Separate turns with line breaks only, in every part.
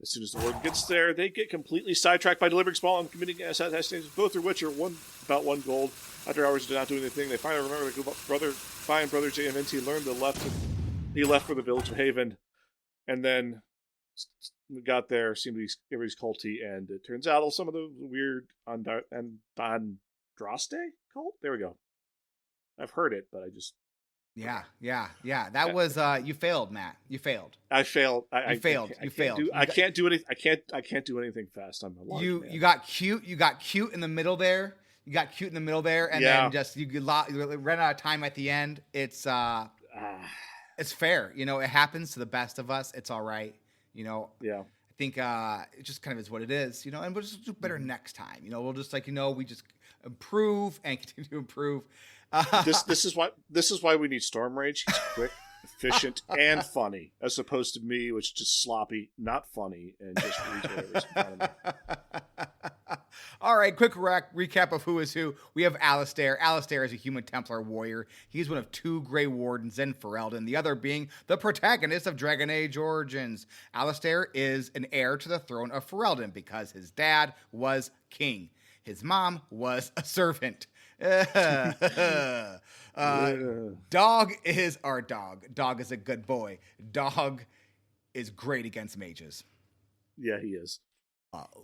As soon as the warden gets there, they get completely sidetracked by delivering small and committing assassinations, both of which are about 1 gold. After hours of not doing anything, they finally remember that brother Jay and Vinci learned he left for the village of Haven, and then we got there, seemed to be everybody's culty, and it turns out some of the weird Andraste cult? There we go. I've heard it, but I just...
Yeah. That was you failed, Matt. You failed.
I failed.
You failed.
I can't do anything. I can't do anything fast. I'm a large man.
You got cute. You got cute in the middle there. And then just you ran out of time at the end. It's fair. It happens to the best of us. It's all right.
Yeah.
I think it just kind of is what it is. And we'll just do better next time. We'll just we just improve and continue to improve.
This is why we need Storm Rage. He's quick, efficient, and funny, as opposed to me, which is just sloppy, not funny, and just reads whatever's in front of me.
All right, quick recap of who is who. We have Alistair. Alistair is a human Templar warrior. He's one of 2 Grey Wardens in Ferelden, the other being the protagonist of Dragon Age Origins. Alistair is an heir to the throne of Ferelden because his dad was king. His mom was a servant. Dog is our dog. Dog is a good boy. Dog is great against mages.
Yeah, he is.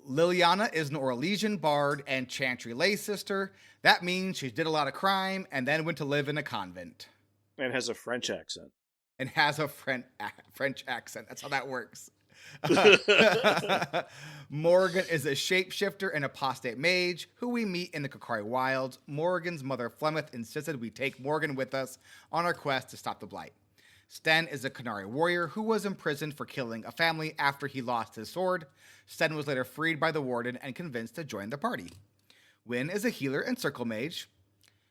Leliana is an Orlesian bard and chantry lay sister. That means she did a lot of crime and then went to live in a convent.
And has a French accent.
French accent. That's how that works. Morgan is a shapeshifter and apostate mage who we meet in the Kokari Wilds. Morgan's mother Flemeth insisted we take Morgan with us on our quest to stop the Blight. Sten is a Canary warrior who was imprisoned for killing a family after he lost his sword. Sten was later freed by the warden and convinced to join the party. Wynn is a healer and circle mage.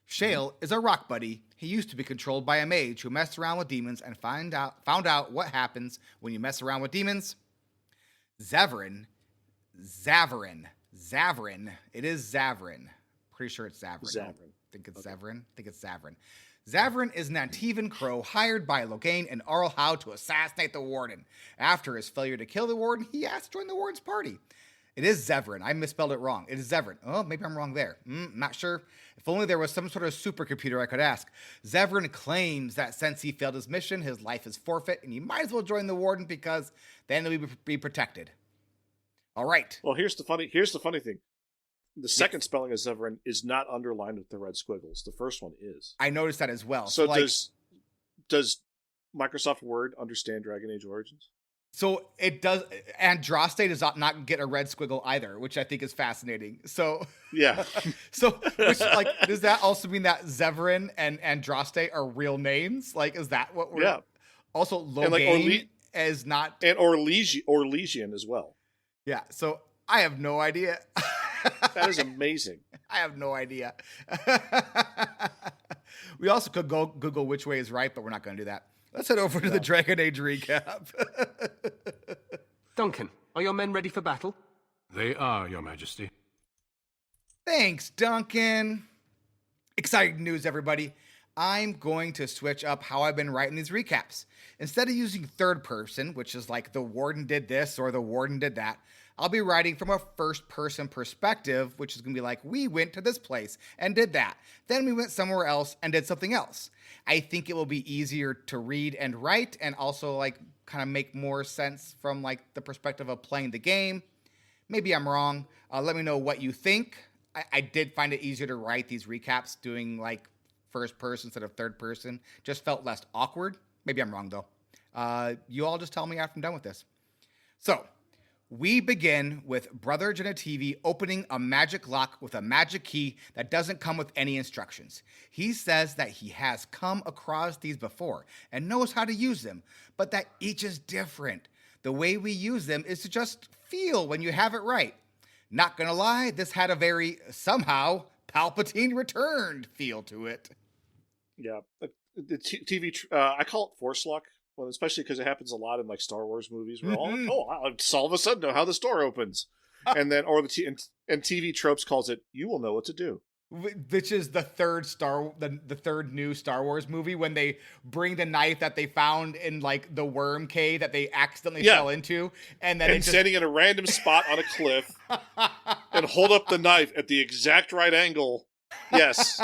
Shale is a rock buddy. He used to be controlled by a mage who messed around with demons and found out what happens when you mess around with demons. Zavarin. It is Zavarin. Pretty sure it's Zavarin. I think it's Zavarin. Zavarin is an Antivan crow hired by Loghain and Arlhow to assassinate the warden. After his failure to kill the warden, he asked to join the warden's party. It is Zevran. I misspelled it wrong. It is Zevran. Oh, maybe I'm wrong there. Not sure. If only there was some sort of supercomputer I could ask. Zevran claims that since he failed his mission, his life is forfeit, and he might as well join the warden because then he'll be protected. All right.
Well, here's the funny thing. The second spelling of Zevran is not underlined with the red squiggles. The first one is.
I noticed that as well.
So does Microsoft Word understand Dragon Age Origins?
So it does. Andraste does not get a red squiggle either, which I think is fascinating. So
yeah.
Does that also mean that Zevran and Andraste are real names? Is that what we're? Yeah. Also, Loghain is not,
and Orlesian as well.
Yeah. So I have no idea.
That is amazing.
I have no idea. We also could go Google which way is right, but we're not going to do that. Let's head over to the Dragon Age recap.
Duncan, are your men ready for battle?
They are, Your Majesty.
Thanks, Duncan. Exciting news, everybody. I'm going to switch up how I've been writing these recaps. Instead of using third person, which is like the warden did this or the warden did that, I'll be writing from a first-person perspective, which is going to be like, we went to this place and did that. Then we went somewhere else and did something else. I think it will be easier to read and write and also kind of make more sense from the perspective of playing the game. Maybe I'm wrong. Let me know what you think. I did find it easier to write these recaps doing first person instead of third person. Just felt less awkward. Maybe I'm wrong though. You all just tell me after I'm done with this. So, we begin with Brother Genetivi opening a magic lock with a magic key that doesn't come with any instructions. He says that he has come across these before and knows how to use them, but that each is different. The way we use them is to just feel when you have it right. Not gonna lie, this had a very, somehow, Palpatine returned feel to it.
Yeah, the TV, I call it Force Lock. Well, especially because it happens a lot in Star Wars movies, where I'll all of a sudden know how this door opens, and then and TV tropes calls it, you will know what to do.
which is the third new Star Wars movie, when they bring the knife that they found in like the worm cave that they accidentally fell into, and then
standing in a random spot on a cliff and hold up the knife at the exact right angle. Yes.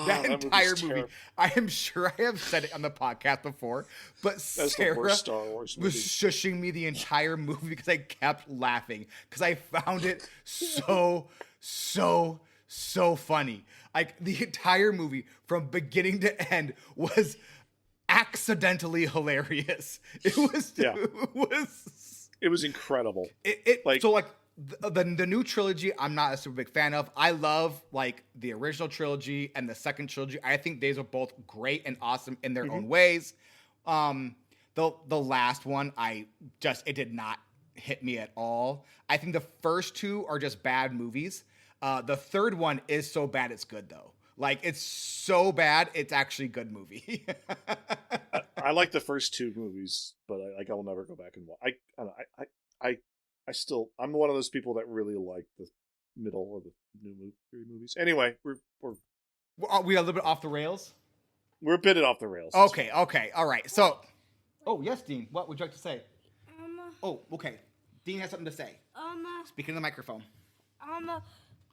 That entire movie. I am sure I have said it on the podcast before, but
That's
Sarah
the worst Star Wars movie.
was shushing me the entire movie because I kept laughing because I found it so funny. Like the entire movie from beginning to end was accidentally hilarious. It was
incredible.
The new trilogy, I'm not a super big fan of. I love like the original trilogy and the second trilogy. I think these are both great and awesome in their own ways. The last one, it did not hit me at all. I think the first two are just bad movies. The third one is so bad it's good though. Like it's so bad it's actually a good movie.
I like the first two movies, but I will never go back and watch. I'm one of those people that really like the middle of the new three movies. Anyway, we're
a little bit off the rails.
We're a bit off the rails.
Okay, all right. So, yes, Dean, what would you like to say? Okay. Dean has something to say. Speaking to the microphone.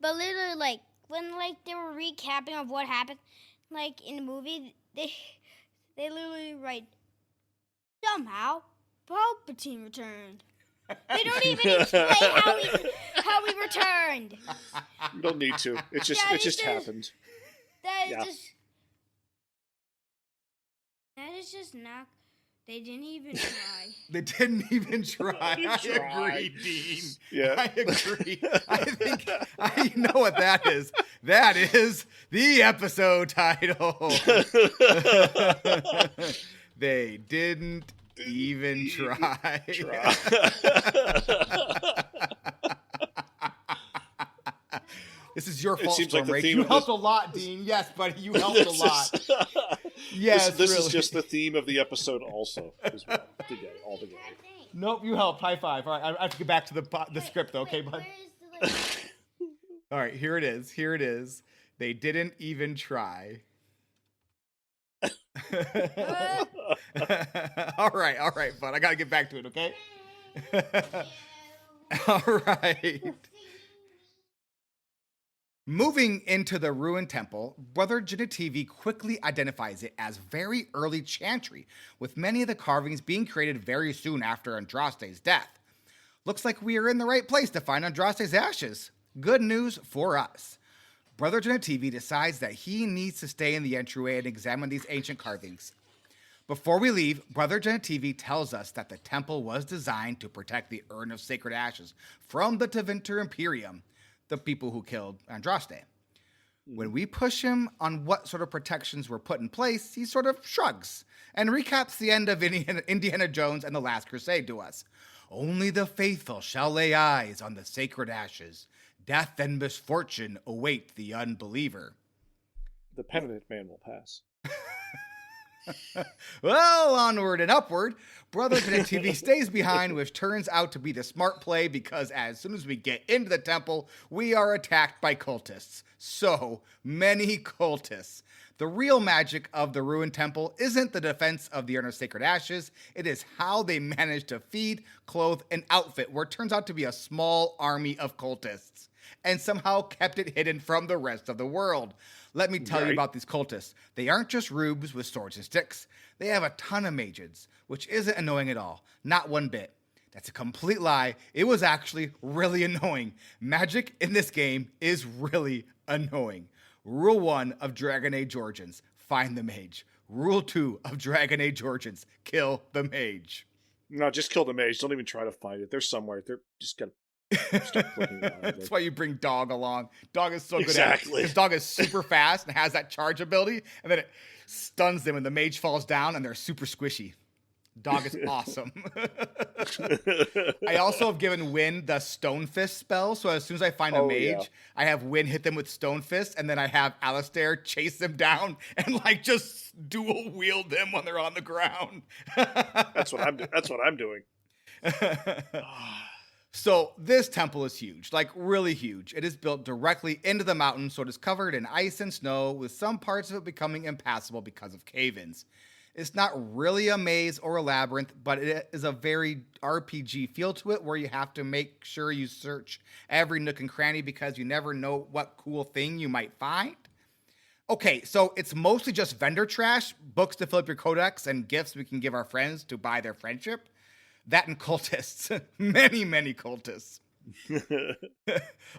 But literally, like when they were recapping of what happened, like in the movie, they literally write somehow Palpatine returned. They don't even explain how he returned.
You don't need to. It just happened.
That is just not. They didn't even try.
They didn't even try. I agree, Dean.
Yeah.
I agree. I think you know what that is. That is the episode title. They didn't even try. This is your fault, Storm Rage. You helped a lot, Dean. Yes, buddy, you helped a lot. Yes,
this is just the theme of the episode also. All together.
Nope, you helped. High five. All right, I have to get back to the script, though, okay, bud? All right, here it is. They didn't even try. All right, bud. I got to get back to it, okay? All right. Moving into the ruined temple, Brother Genitivi quickly identifies it as very early chantry, with many of the carvings being created very soon after Andraste's death. Looks like we are in the right place to find Andraste's ashes. Good news for us. Brother Genitivi decides that he needs to stay in the entryway and examine these ancient carvings. Before we leave, Brother Genitivi tells us that the temple was designed to protect the Urn of Sacred Ashes from the Tevinter Imperium, the people who killed Andraste. When we push him on what sort of protections were put in place, he sort of shrugs and recaps the end of Indiana Jones and the Last Crusade to us. Only the faithful shall lay eyes on the sacred ashes. Death and misfortune await the unbeliever.
The penitent man will pass.
Well, onward and upward, Brother Genitivi stays behind, which turns out to be the smart play because as soon as we get into the temple, we are attacked by cultists. So many cultists. The real magic of the ruined temple isn't the defense of the Urn of Sacred Ashes, it is how they manage to feed, clothe, and outfit what turns out to be a small army of cultists, and somehow kept it hidden from the rest of the world. Let me tell you about these cultists. They aren't just rubes with swords and sticks. They have a ton of mages, which isn't annoying at all. Not one bit. That's a complete lie. It was actually really annoying. Magic in this game is really annoying. Rule 1 of Dragon Age Origins, find the mage. Rule 2 of Dragon Age Origins, kill the mage.
No, just kill the mage. Don't even try to find it. They're somewhere. They're just gonna start looking around.
That's why you bring Dog along. Dog is so good
Exactly.
at it. His dog is super fast and has that charge ability, and then it stuns them and the mage falls down and they're super squishy. Dog is awesome. I also have given Wynn the Stone Fist spell, so as soon as I find a mage, I have Wynn hit them with Stone Fist, and then I have Alistair chase them down and like just dual wield them when they're on the ground.
That's what I'm doing.
So this temple is huge, like really huge. It is built directly into the mountain, so it is covered in ice and snow, with some parts of it becoming impassable because of cave-ins. It's not really a maze or a labyrinth, but it is a very RPG feel to it, where you have to make sure you search every nook and cranny because you never know what cool thing you might find. Okay, so it's mostly just vendor trash, books to fill up your codex, and gifts we can give our friends to buy their friendship. That and cultists. Many, many cultists.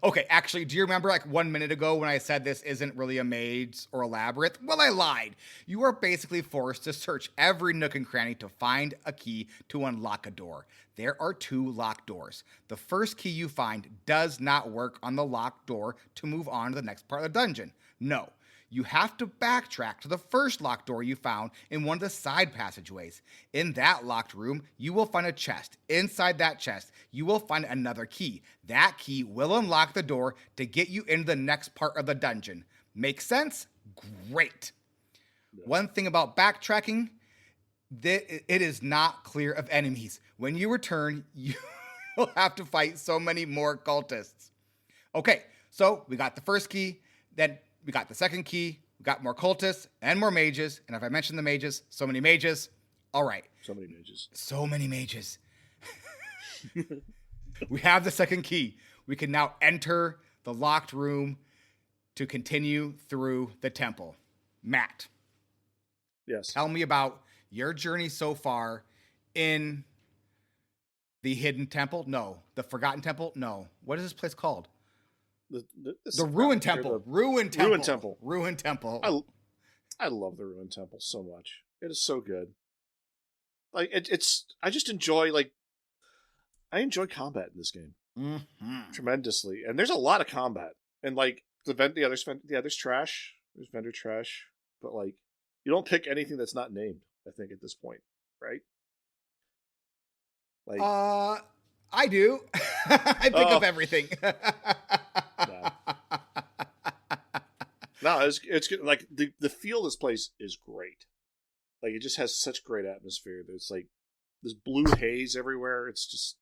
Okay, actually, do you remember like 1 minute ago when I said this isn't really a maze or a labyrinth? Well, I lied. You are basically forced to search every nook and cranny to find a key to unlock a door. There are 2 locked doors. The first key you find does not work on the locked door to move on to the next part of the dungeon. No. You have to backtrack to the first locked door you found in one of the side passageways. In that locked room, you will find a chest. Inside that chest, you will find another key. That key will unlock the door to get you into the next part of the dungeon. Make sense? Great. One thing about backtracking, it is not clear of enemies. When you return, you will have to fight so many more cultists. Okay, so we got the first key, then we got the second key, we got more cultists and more mages. And if I mentioned the mages, so many mages. All right.
So many mages.
So many mages. We have the second key. We can now enter the locked room to continue through the temple. Matt.
Yes.
Tell me about your journey so far in the hidden temple. No. The forgotten temple. No. What is this place called? The Ruined Temple. Ruined Temple.
Ruined Temple.
Ruined Temple.
I love the Ruined Temple so much. It is so good. Like it's I just enjoy I enjoy combat in this game tremendously, and there's a lot of combat. And like the others trash. There's vendor trash, but like you don't pick anything that's not named. I think at this point, right? Like
I do. I pick up everything.
No, it's good. Like the feel of this place is great. Like it just has such great atmosphere. There's like this blue haze everywhere. It's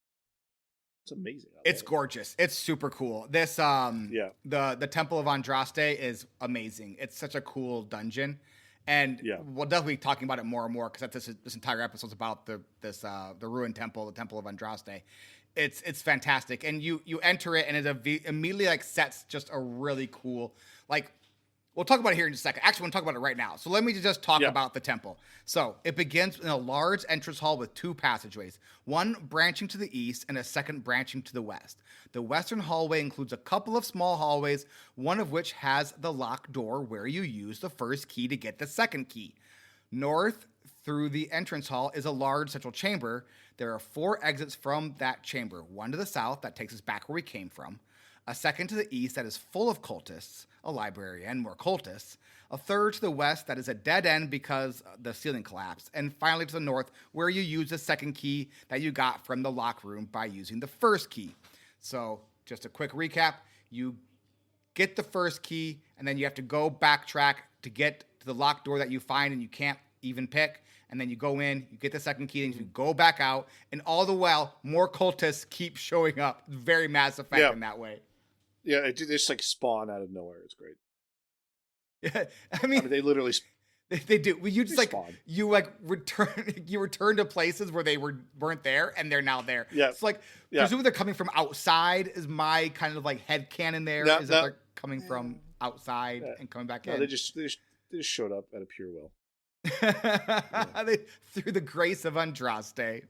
amazing.
It's gorgeous. It's super cool. This the Temple of Andraste is amazing. It's such a cool dungeon. And we'll definitely be talking about it more and more because this entire episode is about the ruined temple, the Temple of Andraste. It's fantastic, and you enter it, and it immediately like sets just a really cool like. We'll talk about it here in just a second. Actually, we'll talk about it right now. So let me just talk about the temple. So it begins in a large entrance hall with 2 passageways, one branching to the east and a second branching to the west. The western hallway includes a couple of small hallways, one of which has the locked door where you use the first key to get the second key. North through the entrance hall is a large central chamber. There are 4 exits from that chamber, one to the south that takes us back where we came from, a second to the east that is full of cultists, a library and more cultists, a third to the west that is a dead end because the ceiling collapsed, and finally to the north where you use the second key that you got from the lock room by using the first key. So just a quick recap, you get the first key and then you have to go backtrack to get to the locked door that you find and you can't even pick, and then you go in, you get the second key, and you go back out, and all the while more cultists keep showing up. Very Mass Effect in that way.
Yeah, they just like spawn out of nowhere. It's great.
Yeah, I mean they
literally
they do. You just like
spawn.
You like return to places where they weren't there, and they're now there.
Yeah,
it's like presumably they're coming from outside. Is my kind of like headcanon there? Is that they're coming from outside and coming back in?
They just showed up at a pure will.
Through the grace of Andraste.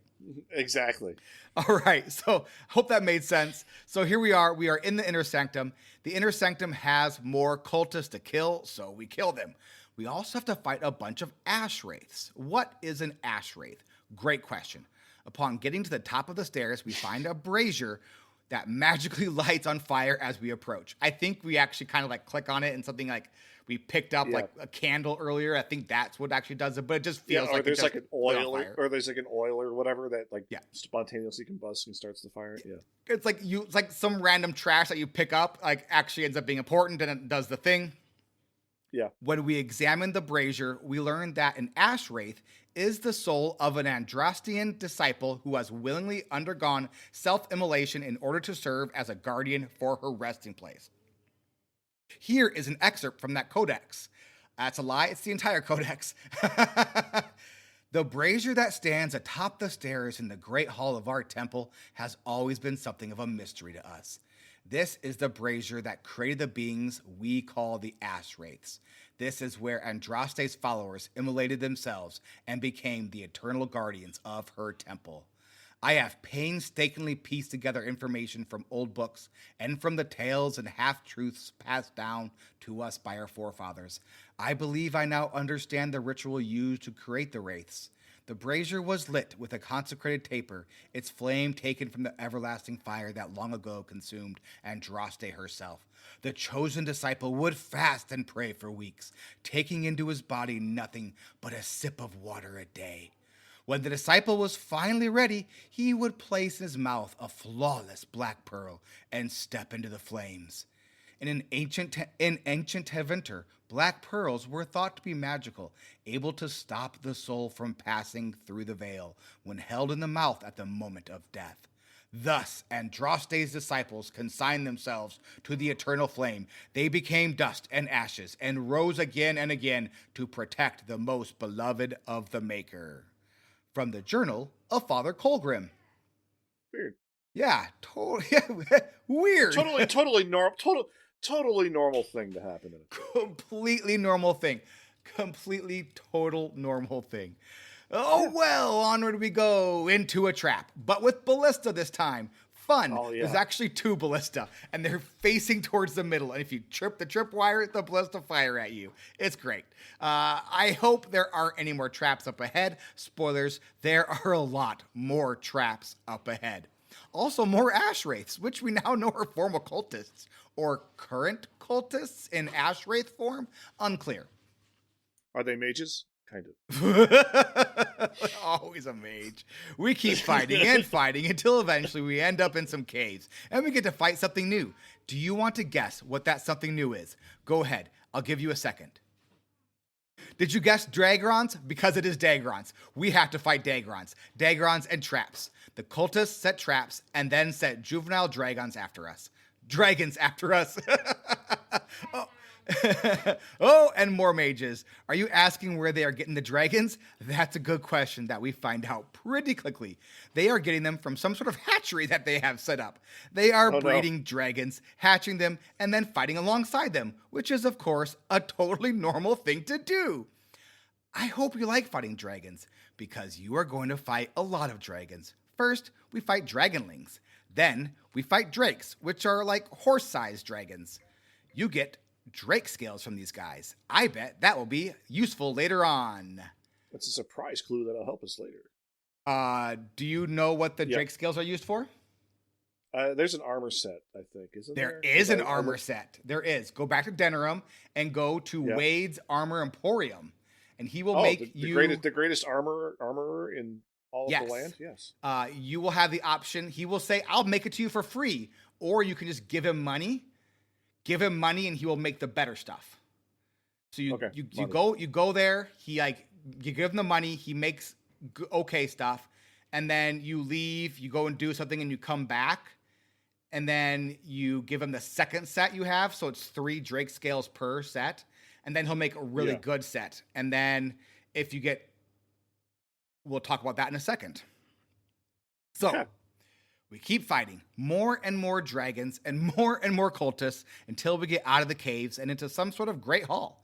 Exactly.
All right. So hope that made sense. So here we are. We are in the Inner Sanctum. The Inner Sanctum has more cultists to kill, so we kill them. We also have to fight a bunch of ash wraiths. What is an ash wraith? Great question. Upon getting to the top of the stairs, we find a brazier that magically lights on fire as we approach. I think we actually kind of like click on it and something like we picked up like a candle earlier. I think that's what actually does it, but it just feels like
there's like an oil or there's like an oil or whatever that like spontaneously combusts and starts the fire. Yeah.
It's like some random trash that you pick up like actually ends up being important and it does the thing.
Yeah.
When we examine the brazier, we learn that an ash wraith is the soul of an Andrastian disciple who has willingly undergone self-immolation in order to serve as a guardian for her resting place. Here is an excerpt from that codex. That's a lie. It's the entire codex. The brazier that stands atop the stairs in the great hall of our temple has always been something of a mystery to us. This is the brazier that created the beings we call the Ash Wraiths. This is where Andraste's followers immolated themselves and became the eternal guardians of her temple. I have painstakingly pieced together information from old books and from the tales and half-truths passed down to us by our forefathers. I believe I now understand the ritual used to create the wraiths. The brazier was lit with a consecrated taper, its flame taken from the everlasting fire that long ago consumed Andraste herself. The chosen disciple would fast and pray for weeks, taking into his body nothing but a sip of water a day. When the disciple was finally ready, he would place in his mouth a flawless black pearl and step into the flames. In ancient Tevinter, black pearls were thought to be magical, able to stop the soul from passing through the veil when held in the mouth at the moment of death. Thus, Andraste's disciples consigned themselves to the eternal flame. They became dust and ashes and rose again and again to protect the most beloved of the Maker. From the Journal of Father Colgrim.
Weird.
Yeah, totally weird.
Totally normal thing to happen.
Completely normal thing. Completely total normal thing. Oh, well, onward we go into a trap, but with ballista this time. Fun.
Oh, yeah.
There's actually 2 ballista, and they're facing towards the middle. And if you trip the tripwire, the ballista fire at you. It's great. I hope there aren't any more traps up ahead. Spoilers, there are a lot more traps up ahead. Also, more Ash Wraiths, which we now know are former cultists, or current cultists in Ash Wraith form. Unclear.
Are they mages? Kind of.
Always a mage. We keep fighting and fighting until eventually we end up in some caves and we get to fight something new. Do you want to guess what that something new is? Go ahead. I'll give you a second. Did you guess Dagrons? Because it is Dagrons. We have to fight Dagrons. Dagrons and traps. The cultists set traps and then set juvenile dragons after us. Dragons after us. Oh. Oh, and more mages. Are you asking where they are getting the dragons? That's a good question that we find out pretty quickly. They are getting them from some sort of hatchery that they have set up. They are breeding dragons, hatching them, and then fighting alongside them, which is, of course, a totally normal thing to do. I hope you like fighting dragons, because you are going to fight a lot of dragons. First, we fight dragonlings. Then, we fight drakes, which are like horse-sized dragons. You get drake scales from these guys. I bet that will be useful later on.
That's a surprise clue that'll help us later.
Do you know what the drake scales are used for?
There's an armor set, I think, isn't there?
There is an armor set. There is. Go back to Denirim and go to Wade's Armor Emporium, and he will make
the greatest armorer in all of the land. Yes.
You will have the option. He will say, "I'll make it to you for free," or you can just give him money. Give him money and he will make the better stuff. So you go there, you give him the money, he makes okay stuff, and then you leave, you go and do something and you come back, and then you give him the second set you have, so it's 3 drake scales per set, and then he'll make a really good set. And then if you get, we'll talk about that in a second. So we keep fighting more and more dragons and more cultists until we get out of the caves and into some sort of great hall.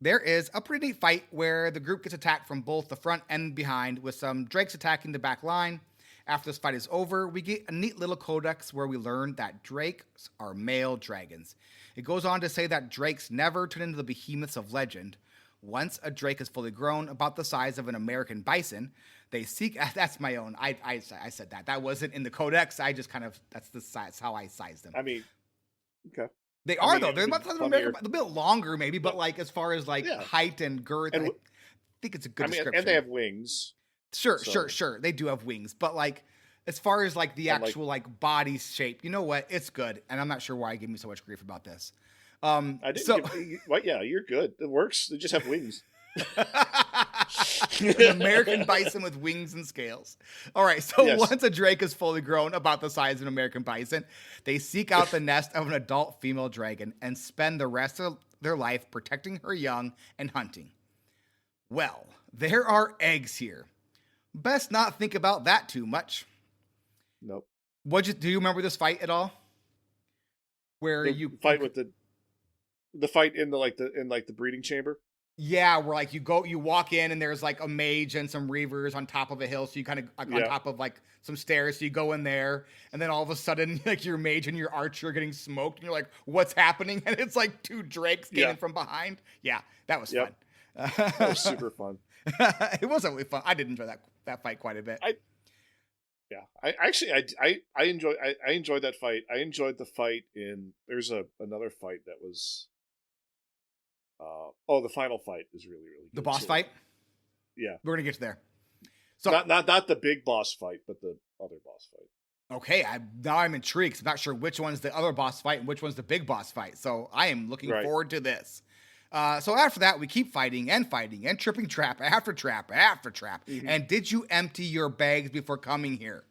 There is a pretty neat fight where the group gets attacked from both the front and behind, with some drakes attacking the back line. After this fight is over, we get a neat little codex where we learn that drakes are male dragons. It goes on to say that drakes never turn into the behemoths of legend. Once a drake is fully grown, about the size of an American bison, they seek. That's my own. I said that. That wasn't in the codex. I just kind of, that's the size, how I sized them.
I mean, okay.
They are, though. They're about a bit longer, maybe, but like as far as like height and girth, I think it's a good description.
And they have wings.
Sure. They do have wings, but like as far as like the actual like body shape, you know what? It's good, and I'm not sure why it gave me so much grief about this.
I didn't. You're good. It works. They just have wings.
An American bison with wings and scales. All right, so
Yes.
once a drake is fully grown, about the size of an American bison, they seek out the nest of an adult female dragon and spend the rest of their life protecting her young and hunting. Well, there are eggs here. Best not think about that too much.
Nope.
Do you remember this fight at all? Where
The
you
fight with the fight in the breeding chamber.
Yeah, where like you walk in and there's like a mage and some reavers on top of a hill, so you kind of on top of like some stairs, so you go in there, and then all of a sudden like your mage and your archer are getting smoked, and you're like, what's happening? And it's like two drakes getting from behind. Yeah, that was fun.
That was super fun.
It was really fun. I did enjoy that fight quite a bit.
I enjoyed that fight. I enjoyed the fight there's another fight that was the final fight is really good.
The boss fight?
Yeah.
We're gonna get to there. So
not the big boss fight, but the other boss fight.
Okay, now I'm intrigued. I'm not sure which one's the other boss fight and which one's the big boss fight. So I am looking forward to this. So after that, we keep fighting and tripping trap after trap after trap. Mm-hmm. And did you empty your bags before coming here?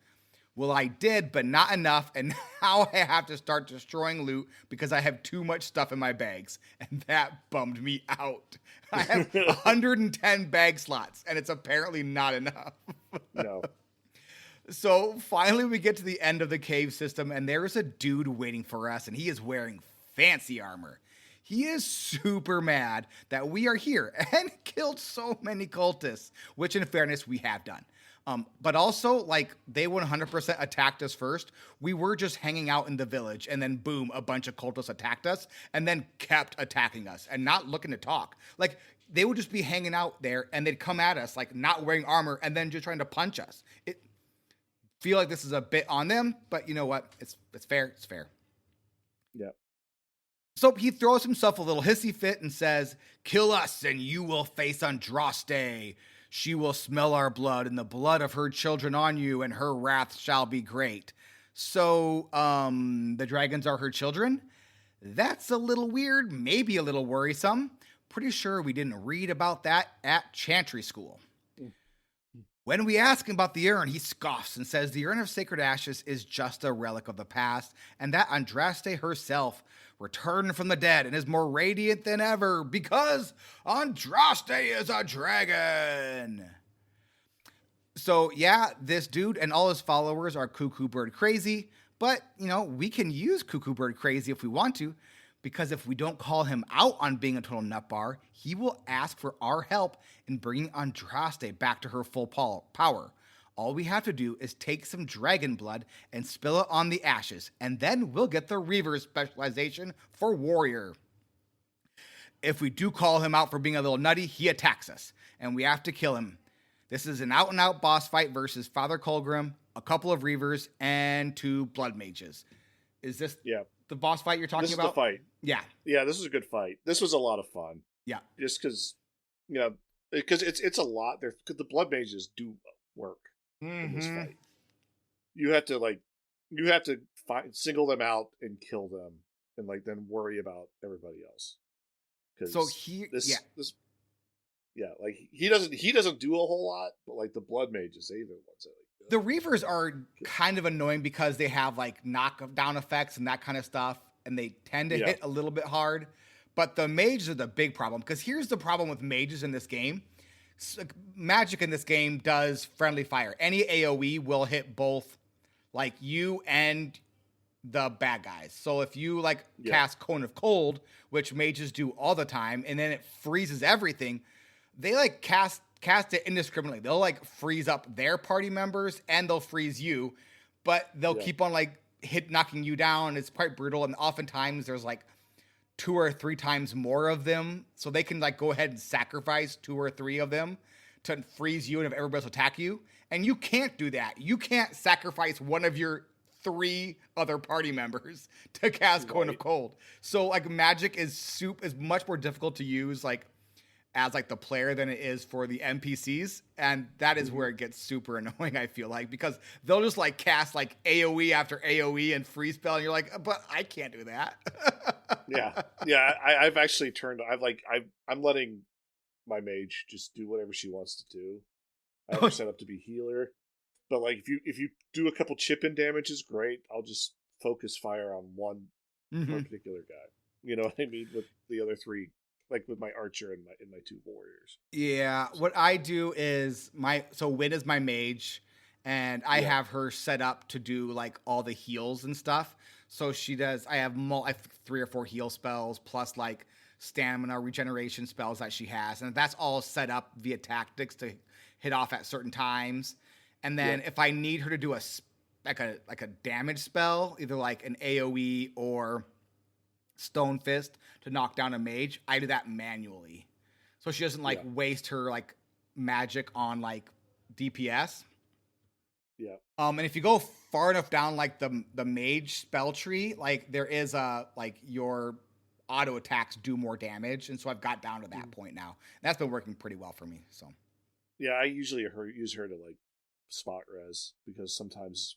Well, I did, but not enough. And now I have to start destroying loot because I have too much stuff in my bags. And that bummed me out. I have 110 bag slots, and it's apparently not enough.
No.
So finally, we get to the end of the cave system, and there is a dude waiting for us, and he is wearing fancy armor. He is super mad that we are here and killed so many cultists, which in fairness, we have done. But also, like, they 100% attacked us first. We were just hanging out in the village, and then boom, a bunch of cultists attacked us, and then kept attacking us and not looking to talk. Like, they would just be hanging out there, and they'd come at us, like, not wearing armor, and then just trying to punch us. It feel like this is a bit on them, but you know what? It's fair. It's fair.
Yeah.
So he throws himself a little hissy fit and says, "Kill us, and you will face Andraste. She will smell our blood and the blood of her children on you, and her wrath shall be great." So, the dragons are her children? That's a little weird, maybe a little worrisome. Pretty sure we didn't read about that at Chantry School. When we ask him about the urn, he scoffs and says the urn of sacred ashes is just a relic of the past, and that Andraste herself returned from the dead and is more radiant than ever because Andraste is a dragon. So yeah, this dude and all his followers are cuckoo bird crazy, but you know, we can use cuckoo bird crazy if we want to, because if we don't call him out on being a total nutbar, he will ask for our help in bringing Andraste back to her full power. All we have to do is take some dragon blood and spill it on the ashes, and then we'll get the Reaver's specialization for warrior. If we do call him out for being a little nutty, he attacks us, and we have to kill him. This is an out-and-out boss fight versus Father Colgrim, a couple of Reavers, and 2 blood mages. Is this the boss fight you're talking about?
This is the fight.
Yeah.
Yeah, this is a good fight. This was a lot of fun.
Yeah.
Just because, you know, because it's a lot there. Because the blood mages do work in this fight. You have to single them out and kill them, and like then worry about everybody else.
So
he doesn't do a whole lot, but like the blood mages, they're the ones that like.
The Reavers are kind of annoying because they have like knockdown effects and that kind of stuff, and they tend to hit a little bit hard. But the mages are the big problem, because here's the problem with mages in this game. Magic in this game does friendly fire. Any AoE will hit both like you and the bad guys. So if you like cast Cone of Cold, which mages do all the time, and then it freezes everything, they like cast it indiscriminately. They'll like freeze up their party members and they'll freeze you, but they'll keep on like knocking you down. It's quite brutal, and oftentimes there's like 2 or 3 times more of them, so they can like go ahead and sacrifice 2 or 3 of them to freeze you and have everybody else attack you. And you can't do that. You can't sacrifice one of your 3 other party members to cast Cone of Cold. So like magic is much more difficult to use like as like the player than it is for the NPCs, and that is where it gets super annoying, I feel like, because they'll just like cast like AoE after AoE and freeze spell, and you're like, but I can't do that.
I've actually I'm letting my mage just do whatever she wants to do. I have her set up to be healer, but like if you do a couple chip in damage is great. I'll just focus fire on one particular guy. You know what I mean? With the other three, like with my archer and my two warriors.
Yeah, what I do is Win is my mage, and I have her set up to do like all the heals and stuff. So she does. I have 3 or 4 heal spells plus like stamina regeneration spells that she has, and that's all set up via tactics to hit off at certain times. And then if I need her to do a damage spell, either like an AoE or Stone Fist to knock down a mage, I do that manually, so she doesn't like waste her like magic on like DPS.
Yeah.
And if you go far enough down like the mage spell tree, like there is a like your auto attacks do more damage, and so I've got down to that point now. That's been working pretty well for me. So
yeah, I usually use her to like spot res, because sometimes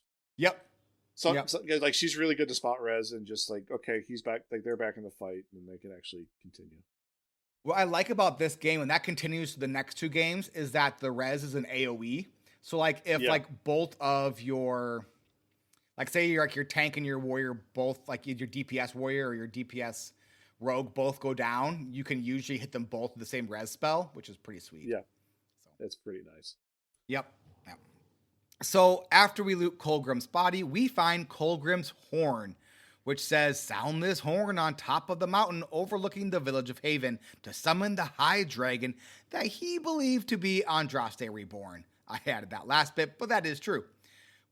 like she's really good to spot res, and just like, okay, he's back, like they're back in the fight, and they can actually continue.
What I like about this game, and that continues to the next 2 games, is that the res is an AoE. So like if like both of your, like say you're like your tank and your warrior both, like your DPS warrior or your DPS rogue both go down, you can usually hit them both with the same res spell, which is pretty sweet.
Yeah, that's pretty nice.
Yep. So after we loot Colgrim's body, we find Colgrim's horn, which says, "Sound this horn on top of the mountain overlooking the village of Haven to summon the high dragon that he believed to be Andraste reborn." I added that last bit, but that is true.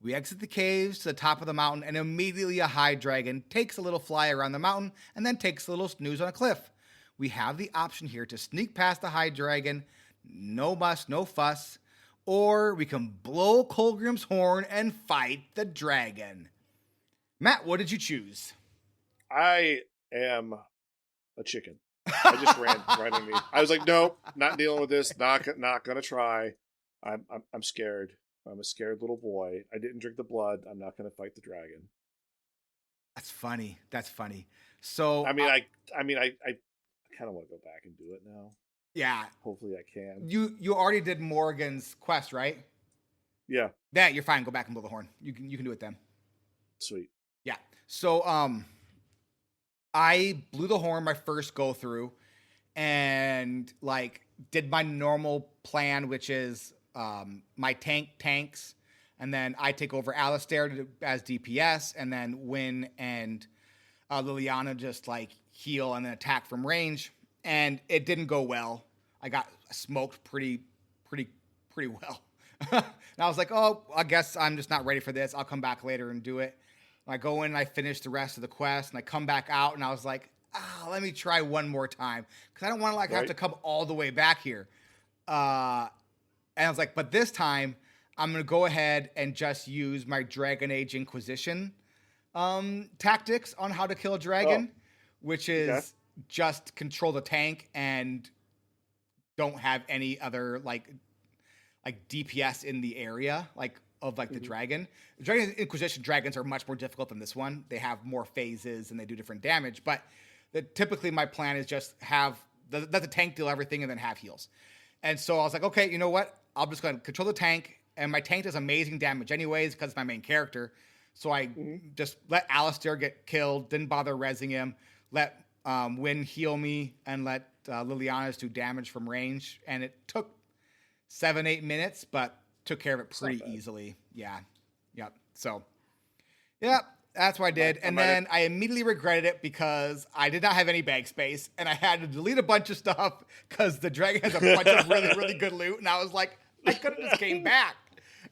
We exit the caves to the top of the mountain, and immediately a high dragon takes a little fly around the mountain and then takes a little snooze on a cliff. We have the option here to sneak past the high dragon, no muss, no fuss, or we can blow Colgrim's horn and fight the dragon. Matt, what did you choose?
I am a chicken. I just ran right into me. I was like, nope, not dealing with this. Not gonna try. I'm scared. I'm a scared little boy. I didn't drink the blood. I'm not gonna fight the dragon.
That's funny. So
I kind of want to go back and do it now.
Yeah.
Hopefully I can.
You already did Morgan's quest, right?
Yeah.
Yeah, you're fine. Go back and blow the horn. You can do it then.
Sweet.
Yeah. So I blew the horn my first go through, and like did my normal plan, which is my tanks, and then I take over Alistair as DPS, and then Win and Leliana just like heal and then attack from range. And it didn't go well. I got smoked pretty well. And I was like, oh, I guess I'm just not ready for this. I'll come back later and do it. And I go in and I finish the rest of the quest, and I come back out, and I was like, let me try one more time, because I don't want to like have to come all the way back here. And I was like, but this time I'm going to go ahead and just use my Dragon Age Inquisition tactics on how to kill a dragon, which is just control the tank and don't have any other like DPS in the area of the dragon. The Dragon Inquisition dragons are much more difficult than this one. They have more phases and they do different damage, but typically my plan is just let the tank deal everything and then have heals. And so I was like, okay, you know what? I'm just going to control the tank, and my tank does amazing damage anyways because it's my main character. So I just let Alistair get killed, didn't bother rezzing him, let Win heal me, and let Leliana do damage from range. And it took 7-8 minutes, but took care of it pretty easily. Yeah. Yep. So, yeah, that's what I did. And then I immediately regretted it because I did not have any bag space, and I had to delete a bunch of stuff because the dragon has a bunch of really, really good loot. And I was like, I could have just came back.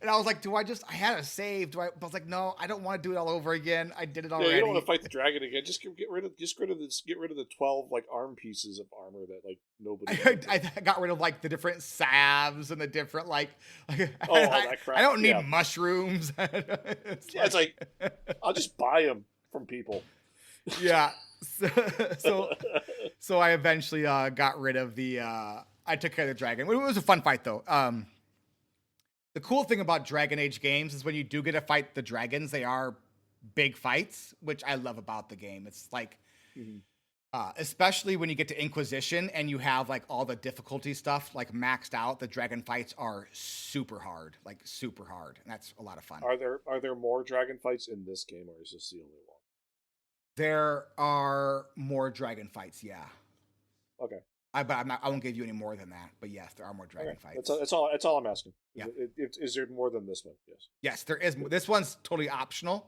And I was like, I had a save. I was like, no, I don't want to do it all over again. I did it already.
Yeah, you don't want to fight the dragon again. Just get rid of the 12 like arm pieces of armor that like nobody.
I got rid of like the different salves and the different all
that crap.
I don't need mushrooms.
It's like I'll just buy them from people.
Yeah. So I eventually got rid of the. I took care of the dragon. It was a fun fight though. The cool thing about Dragon Age games is when you do get to fight the dragons, they are big fights, which I love about the game. It's like Especially when you get to Inquisition and you have like all the difficulty stuff like maxed out. The dragon fights are super hard, and that's a lot of fun.
Are there more dragon fights in this game, or is this the only one?
There are more dragon fights, yeah.
Okay.
But I won't give you any more than that. But yes, there are more dragon fights.
That's all I'm asking.
Yeah.
Is there more than this one? Yes.
Yes, there is. This one's totally optional.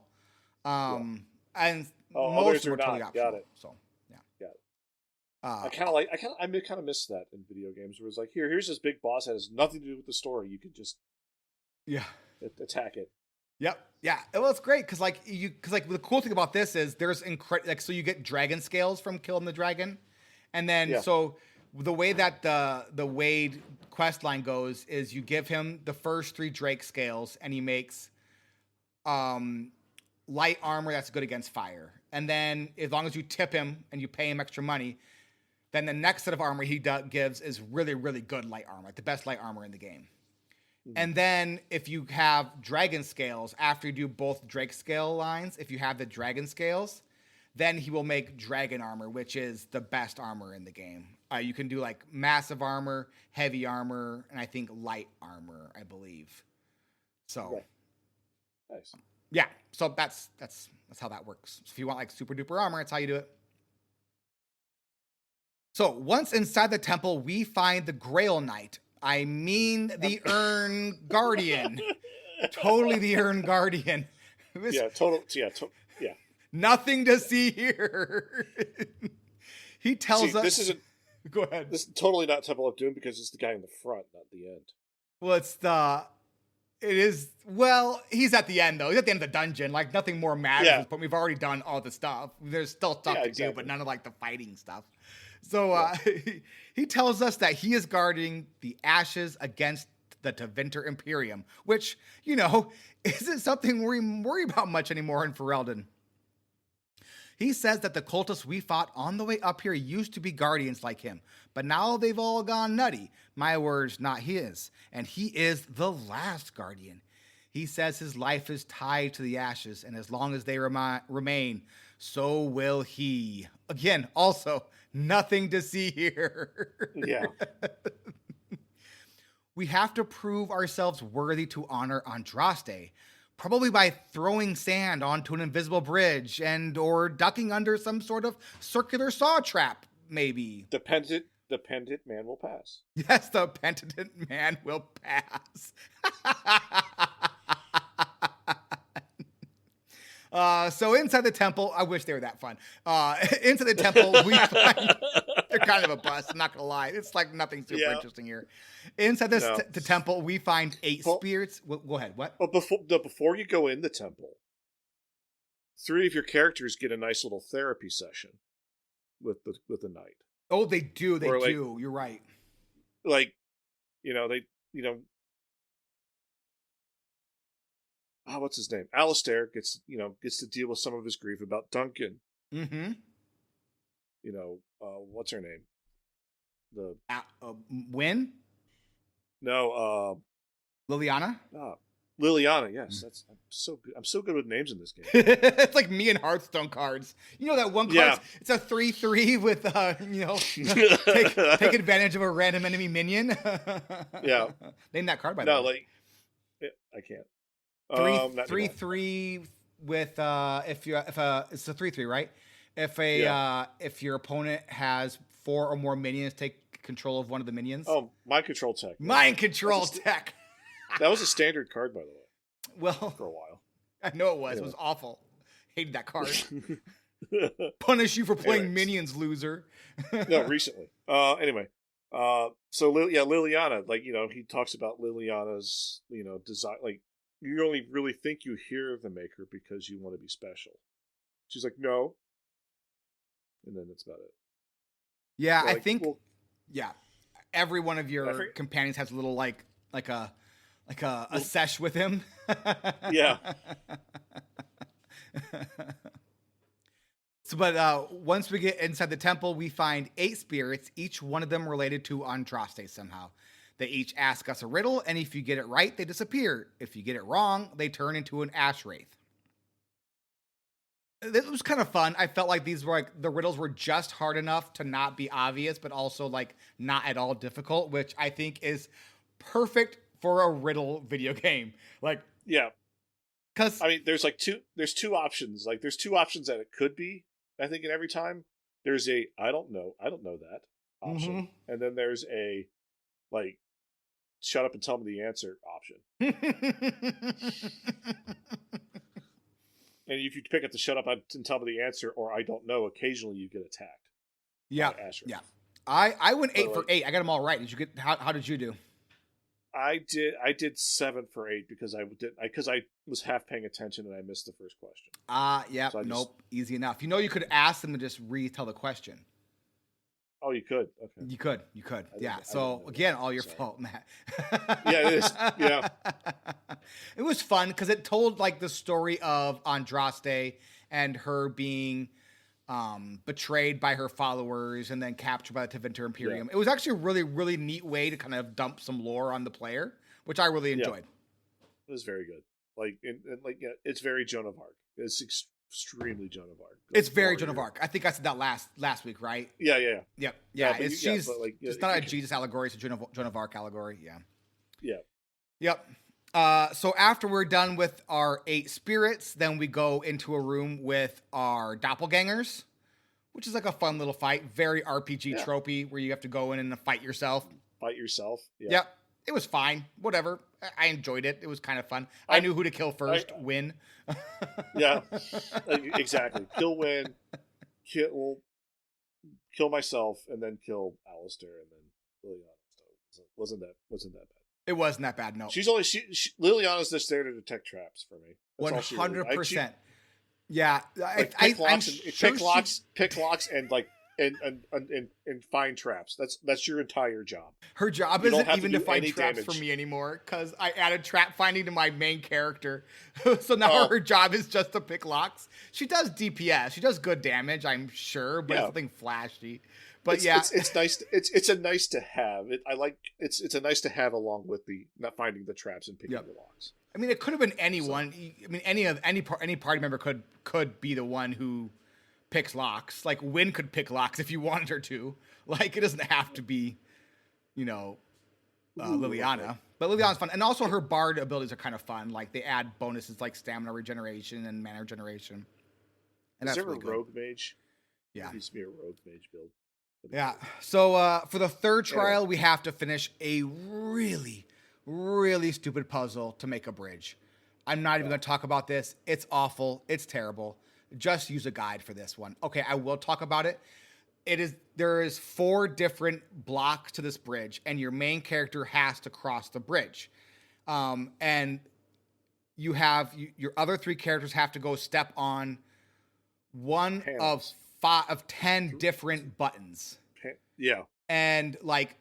And
others
most are
are
totally
not.
optional.
Got it.
So yeah.
Got it. I kind of miss that in video games where it's like, here's this big boss that has nothing to do with the story. You could just attack it.
Yep. Yeah. Well, it's great because the cool thing about this is there's so you get dragon scales from killing the dragon, and then so the way that the Wade quest line goes is you give him the first 3 Drake scales, and he makes light armor that's good against fire, and then as long as you tip him and you pay him extra money, then the next set of armor he gives is really, really good light armor, like the best light armor in the game. And then if you have dragon scales, after you do both Drake scale lines, if you have the dragon scales, then he will make dragon armor, which is the best armor in the game. You can do like massive armor, heavy armor, and I think light armor, I believe. So,
nice.
Yeah. So that's how that works. So if you want like super duper armor, that's how you do it. So once inside the temple, we find the Grail Knight. I mean the Urn Guardian. Totally the Urn Guardian. Nothing to see here. He tells us.
This isn't.
Go ahead.
This is totally not Temple of Doom because it's the guy in the front, not the end.
Well, he's at the end though. He's at the end of the dungeon. Like nothing more matters, but we've already done all the stuff. There's still stuff to do, but none of like the fighting stuff. So he tells us that he is guarding the ashes against the Tevinter Imperium, which, isn't something we worry about much anymore in Ferelden. He says that the cultists we fought on the way up here used to be guardians like him, but now they've all gone nutty. My words, not his. And he is the last guardian. He says his life is tied to the ashes, and as long as they remain, so will he. Again, also, nothing to see here.
Yeah.
We have to prove ourselves worthy to honor Andraste, probably by throwing sand onto an invisible bridge or ducking under some sort of circular saw trap, maybe.
The pendant man will pass.
Yes, the penitent man will pass. So inside the temple, I wish they were that fun. Into the temple, we find they're kind of a bust. I'm not gonna lie, it's like nothing super interesting here. Inside the temple, we find 8 spirits. Go ahead. What?
But before you go in the temple, 3 of your characters get a nice little therapy session with the knight.
Oh, they do. They do. You're right.
Like, what's his name? Alistair gets to deal with some of his grief about Duncan.
Mm-hmm.
What's her name?
Wynn?
No,
Leliana?
Leliana, yes. I'm so good. I'm so good with names in this game.
It's like me and Hearthstone cards. You know that one card?
Yeah.
It's a 3/3 with take advantage of a random enemy minion.
Yeah.
Name that card by the way.
I can't.
3/3 with it's a 3/3, right? If your opponent has 4 or more minions, take control of one of the minions.
Oh, mind control tech.
Mind control tech.
That was a standard card, by the way.
Well,
for a while.
I know it was. Yeah. It was awful. Hated that card. Punish you for playing minions, loser.
No, recently. Anyway. So Leliana, he talks about Liliana's, design. Like, you only really think you hear the Maker because you want to be special. She's like, no. And then that's about it.
Yeah, I think. Every one of your companions has a little like a sesh with him.
Yeah.
But once we get inside the temple, we find 8 spirits, each one of them related to Andraste somehow. They each ask us a riddle, and if you get it right, they disappear. If you get it wrong, they turn into an ash wraith. It was kind of fun. I felt like these were like the riddles were just hard enough to not be obvious, but also like not at all difficult, which I think is perfect for a riddle video game. Like,
Yeah.
because
I mean, there's two options. Like, there's two options that it could be, I think, in every time. There's a, I don't know that option. And then there's a, like, shut up and tell me the answer option. And if you pick up the shut up and tell me the answer, or I don't know, occasionally you get attacked.
yeah,
by Asher.
yeah. I went 8 for
like-
8. I got them all right. Did you get? How did you do?
I did 7 for 8 because I was half paying attention and I missed the first question.
Yeah,
So I just-
nope, easy enough. You know, you could ask them to just retell the question.
Oh, you could. Okay.
You could. Yeah.
didn't
So
know
again,
that.
all your
Sorry.
fault, Matt.
Yeah, it is. Yeah.
It was fun because it told like the story of Andraste and her being betrayed by her followers and then captured by the Tevinter Imperium.
Yeah.
It was actually a really, really neat way to kind of dump some lore on the player, which I really enjoyed.
It was very good. Like, and like, yeah, it's very Joan of Arc. It's extremely Joan of Arc.
It's very Joan of Arc. I think I said that last week, right?
Yeah.
Yep.
Yeah,
Yeah.
but
It's
you- yeah,
she's
but, like, yeah,
it's not a
you can-
Jesus allegory. It's a Joan of Arc allegory. Yeah.
Yeah.
Yep. So after we're done with our 8 spirits, then we go into a room with our doppelgangers, which is like a fun little fight. Very RPG
Yeah.
tropey where you have to go in and fight yourself.
Fight yourself. Yeah.
Yep. It was fine. Whatever. I enjoyed it. It was kind of fun. I knew who to kill first. Win.
Yeah. Exactly. Kill, win, kill myself, and then kill Alistair, and then Leliana. So wasn't that bad?
It wasn't that bad. No.
She's only Liliana's just there to detect traps for me. That's all she really-
100%. Yeah.
Like, pick locks, and like and find traps. That's your entire job.
Her job
You don't
isn't
have to
even to
do
find
any
traps
damage.
for me anymore because I added trap finding to my main character. So now
Oh.
her job is just to pick locks. She does DPS. She does good damage, I'm sure, but
Yeah.
it's nothing flashy. But
it's nice. It's a nice to have. It's a nice to have along with the not finding the traps and picking
Yep.
the locks.
I mean, it could have been anyone. I mean, any party member could be the one who picks locks. Like Wynn could pick locks if you wanted her to. Like it doesn't have to be, Leliana.
okay.
But Liliana's fun, and also her bard abilities are kind of fun. Like they add bonuses like stamina regeneration and mana regeneration. And
Is
that's
there
really
a
good.
rogue mage?
Yeah.
There needs to be a rogue mage build.
Yeah. So for the third trial, we have to finish a really, really stupid puzzle to make a bridge. I'm not even going to talk about this. It's awful. It's terrible. Just use a guide for this one. Okay, I will talk about it. There is 4 different blocks to this bridge, and your main character has to cross the bridge. And you have your other 3 characters have to go step on one
Panels.
of 10 different buttons.
Yeah.
And like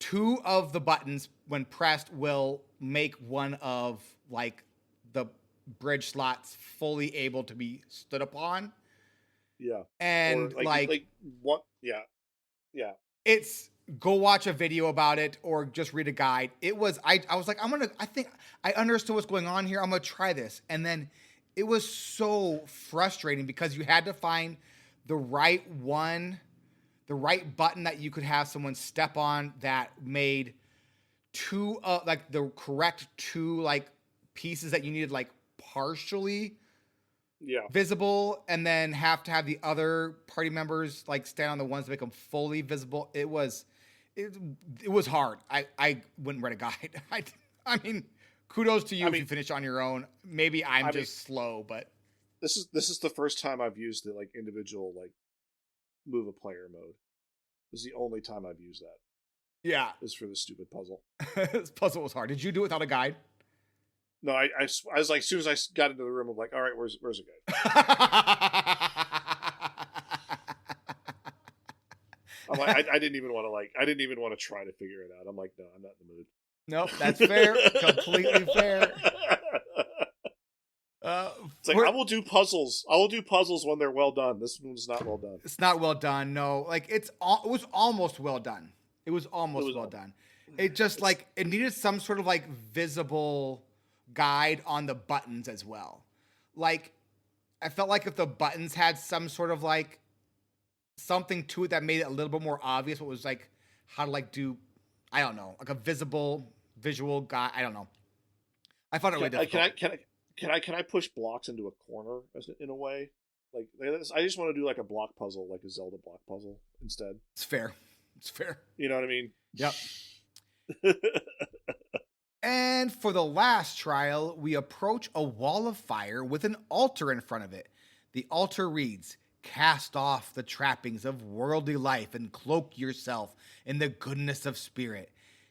2 of the buttons when pressed will make one of like the bridge slots fully able to be stood upon.
Yeah.
And
Or,
like
what? Yeah. Yeah.
it's go watch a video about it or just read a guide. It was I was like I think I understood what's going on here. I'm going to try this. And then it was so frustrating because you had to find the right button that you could have someone step on that made 2 like the correct 2 like pieces that you needed like partially
Yeah.
visible, and then have to have the other party members like stand on the ones that make them fully visible. It was hard. I wouldn't read a guide. I mean, kudos to you if you finish on your own. Maybe I'm just slow, but
This is the first time I've used the like individual like move a player mode. This is the only time I've used that.
yeah,
Is for this stupid puzzle.
this puzzle was hard. Did you do it without a guide?
No, I was like, as soon as I got into the room, I'm like, all right, where's a guide? I'm like, I didn't even want to try to figure it out. I'm like, no, I'm not in the mood.
Nope, that's fair. Completely fair.
It's like I will do puzzles. I will do puzzles when they're well done. This one's not well done.
It's not well done. No, like it was almost well done. It was almost well done. It just like it needed some sort of like visible guide on the buttons as well. Like I felt like if the buttons had some sort of like something to it that made it a little bit more obvious what was like how to like do, I don't know, like a visual guy. I don't know. I found it really difficult.
Can I push blocks into a corner in a way? Like I just want to do like a block puzzle, like a Zelda block puzzle instead.
It's fair. It's fair.
You know what I mean?
Yep. And for the last trial, we approach a wall of fire with an altar in front of it. The altar reads, "Cast off the trappings of worldly life and cloak yourself in the goodness of spirit.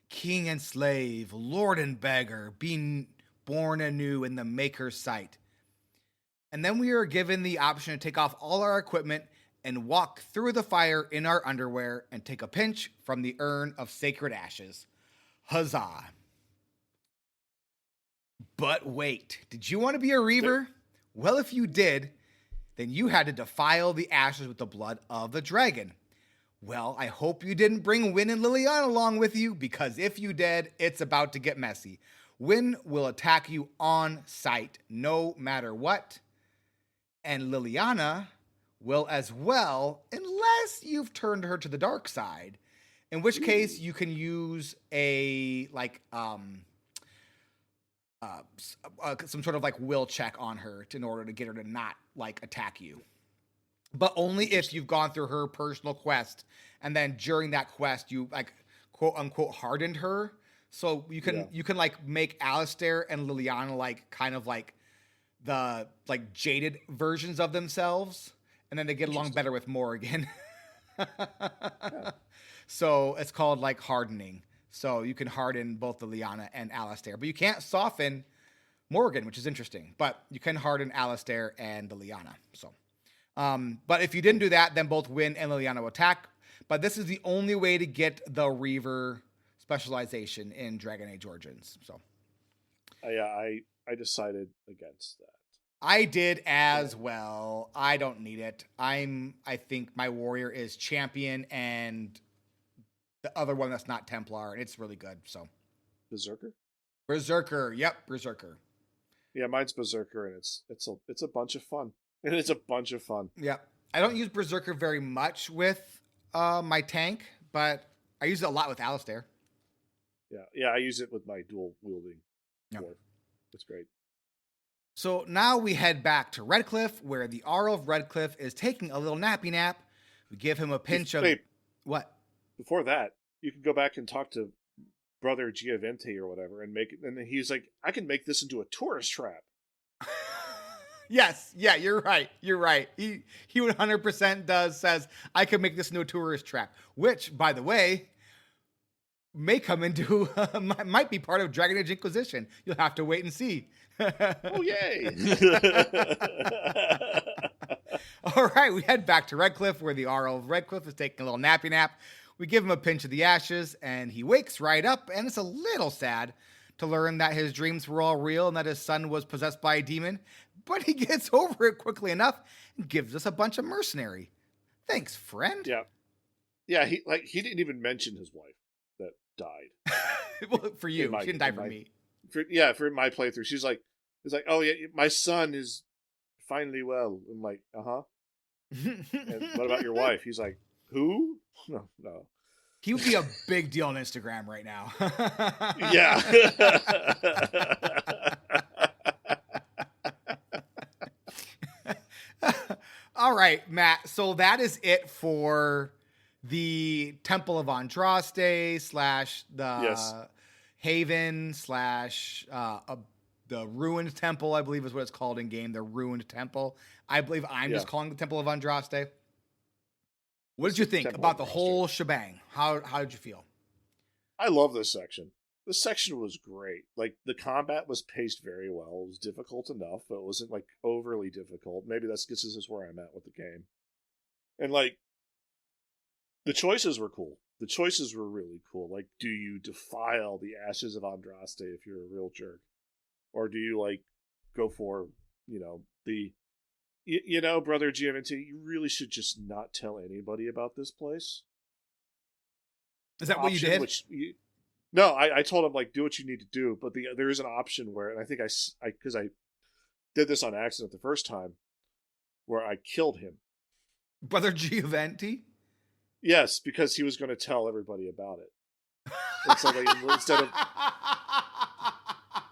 King and slave, lord and beggar, being born anew in the Maker's sight." And then we are given the option to take off all our equipment and walk through the fire in our underwear and take a pinch from the urn of sacred ashes. Huzzah. But wait, did you want to be a Reaver? Well, if you did, then you had to defile the ashes with the blood of the dragon. Well, I hope you didn't bring Wynn and Leliana along with you, because if you did, it's about to get messy. Wynn will attack you on sight, no matter what. And Leliana will as well, unless you've turned her to the dark side. In which case, you can use a, like, some sort of, like, will check on her in order to get her to not, like, attack you. But only if you've gone through her personal quest, and then during that quest, you, like, quote unquote, hardened her. So you can like make Alistair and Leliana like kind of like the like jaded versions of themselves, and then they get along better with Morrigan. So it's called like hardening. So you can harden both Leliana and Alistair, but you can't soften Morrigan, which is interesting. But you can harden Alistair and Leliana. So, but if you didn't do that, then both Wynn and Leliana will attack. But this is the only way to get the Reaver specialization in Dragon Age Origins. So,
I decided against that.
I did as well. I don't need it. I think my warrior is champion and the other one that's not Templar, and it's really good. So, Berserker. Yep, Berserker.
Yeah, mine's Berserker, and it's a bunch of fun. And it's a bunch of fun.
Yep. I don't use Berserker very much with my tank, but I use it a lot with Alistair.
Yeah, I use it with my dual wielding. Yep. It's great.
So now we head back to Redcliffe, where the Arl of Redcliffe is taking a little nappy nap. We give him a pinch of... What?
Before that, you can go back and talk to Brother Giavente or whatever and make it... And he's like, I can make this into a tourist trap.
Yes, yeah, you're right. He 100% says, I can make this into a tourist trap. Which, by the way, may come into... might be part of Dragon Age Inquisition. You'll have to wait and see.
Oh, yay!
All right, we head back to Redcliffe, where the Arl of Redcliffe is taking a little nappy nap. We give him a pinch of the ashes, and he wakes right up, and it's a little sad to learn that his dreams were all real and that his son was possessed by a demon, but he gets over it quickly enough and gives us a bunch of mercenary. Thanks, friend.
Yeah. He didn't even mention his wife that died.
Well, for you, she didn't die for me.
For my playthrough, she's like, it's like, oh yeah, my son is finally well. I'm like, uh-huh. And what about your wife? He's like, who? No.
He would be a big deal on Instagram right now.
Yeah.
All right, Matt. So that is it for the Temple of Andraste / the Haven / the Ruined Temple, I believe is what it's called in game. The Ruined Temple. I believe I'm just calling the Temple of Andraste. What did you think about the whole shebang? How did you feel?
I love this section. This section was great. Like, the combat was paced very well. It was difficult enough, but it wasn't, like, overly difficult. Maybe this is where I'm at with the game. And, like, the choices were cool. The choices were really cool. Like, do you defile the ashes of Andraste if you're a real jerk? Or do you, like, go for, Brother Giavente, you really should just not tell anybody about this place.
Is that what you did?
No, I told him, like, do what you need to do. But there is an option where, and I think because I did this on accident the first time, where I killed him.
Brother Giovanni?
Yes, because he was going to tell everybody about it. And so instead of,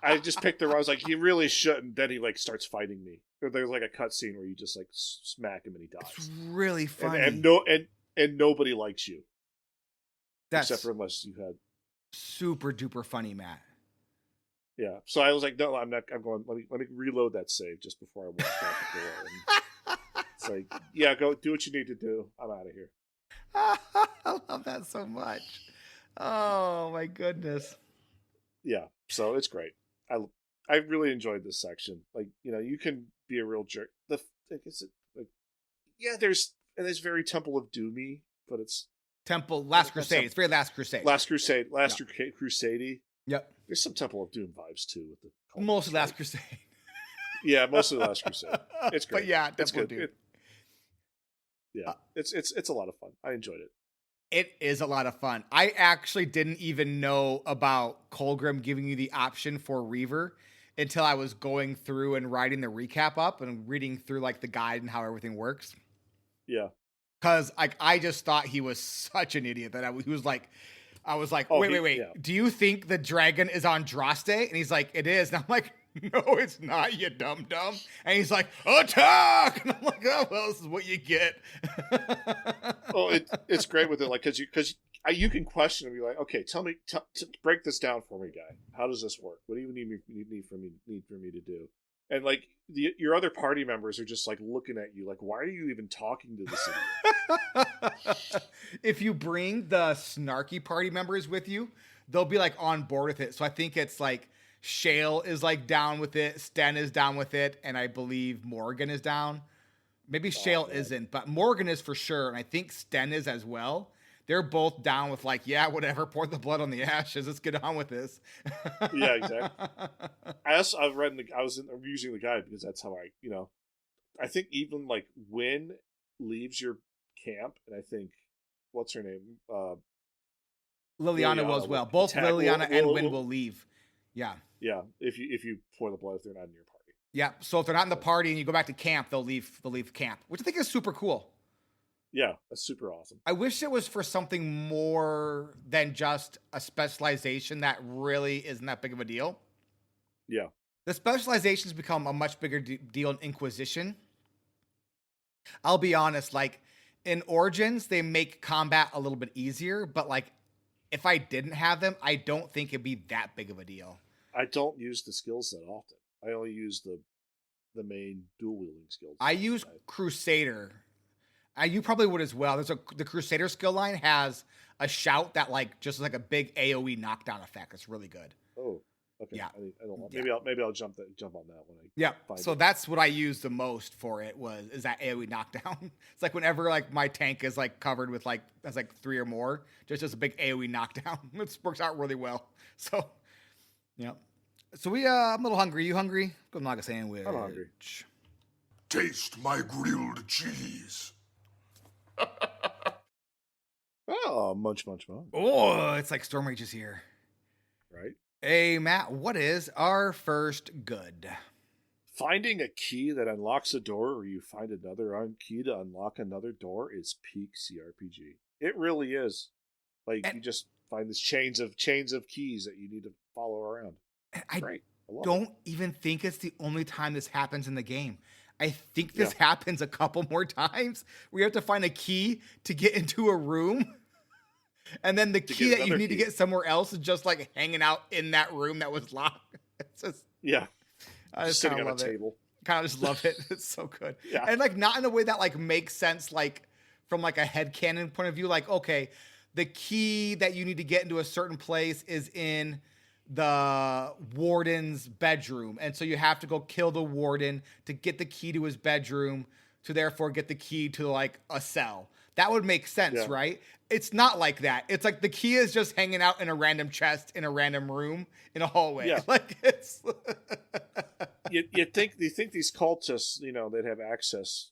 I just picked the. I was like, he really shouldn't. Then he like starts fighting me. There's like a cutscene where you just like smack him and he dies.
It's really funny.
And nobody likes you.
That's
except for unless you had
super duper funny, Matt.
Yeah. So I was like, no, I'm not. I'm going. Let me reload that save just before I walk out the door. And it's like, yeah, go do what you need to do. I'm out of here.
I love that so much. Oh my goodness.
Yeah. So it's great. I really enjoyed this section. Like, you know, you can be a real jerk. There's very Temple of Doomy, but it's
Last Crusade. It's very Last Crusade.
Last Crusade.
Yep.
There's some Temple of Doom vibes too with the
mostly Last Crusade.
Yeah, mostly Last Crusade. It's great.
But yeah,
it's good.
Doom.
It's a lot of fun. I enjoyed it.
It is a lot of fun. I actually didn't even know about Colgrim giving you the option for Reaver until I was going through and writing the recap up and reading through like the guide and how everything works.
Yeah.
Because I just thought he was such an idiot that I was like, wait.
Yeah.
Do you think the dragon is on Droste? And he's like, it is. And I'm like, no, it's not, you dumb. And he's like, attack! And I'm like, oh, well, this is what you get.
Oh, it's great with it, like, because you can question and be like, okay, tell me, break this down for me, guy. How does this work? What do you need for me to do? And like your other party members are just like looking at you, like, why are you even talking to this idiot?
If you bring the snarky party members with you, they'll be like on board with it. So I think it's like Shale is like down with it, Sten is down with it, and I believe Morgan is down. Maybe Shale isn't, but Morgan is for sure, and I think Sten is as well. They're both down with like, yeah, whatever, pour the blood on the ashes. Let's get on with this.
Yeah, exactly. I'm using the guide because that's how I think even like Wynn leaves your camp, and I think what's her name?
Leliana will as well. Both Leliana and Wynn will leave. Yeah.
Yeah. If you pour the blood, if they're not in your party.
Yeah. So if they're not in the party and you go back to camp, they'll leave camp, which I think is super cool.
Yeah, that's super awesome.
I wish it was for something more than just a specialization that really isn't that big of a deal.
Yeah.
The specializations become a much bigger deal in Inquisition. I'll be honest, like in Origins, they make combat a little bit easier, but like if I didn't have them, I don't think it'd be that big of a deal.
I don't use the skills that often. I only use the main dual wielding skills.
I use Crusader. You probably would as well. The Crusader skill line has a shout that like just like a big AoE knockdown effect. It's really good.
Oh, okay.
Yeah.
I don't know. Maybe I'll jump on that one.
So that's what I used the most for it is that AoE knockdown. It's like whenever like my tank is like covered with like has like 3 or more, just a big AoE knockdown. It works out really well. So yeah. So I'm a little hungry. You hungry? Go knock a sandwich.
I'm hungry.
Taste my grilled cheese.
Oh, munch.
Oh, it's like Storm Rage is here.
Right?
Hey, Matt, what is our first good?
Finding a key that unlocks a door, or you find another key to unlock another door, is peak CRPG. It really is. Like, you just find this chains of keys that you need to follow around.
I don't even think it's the only time this happens in the game. I think this happens a couple more times. We have to find a key to get into a room. And then the key that you need to get somewhere else is just like hanging out in that room that was locked. It's just, I just
sitting on a
love
table.
Kind of just love it. It's so good.
Yeah.
And like not in a way that like makes sense, like from like a headcanon point of view. Like, okay, the key that you need to get into a certain place is in the warden's bedroom, and so you have to go kill the warden to get the key to his bedroom to therefore get the key to like a cell. That would make sense, right? It's not like that. It's like the key is just hanging out in a random chest in a random room in a hallway.
Yeah.
Like it's
you think these cultists, they'd have access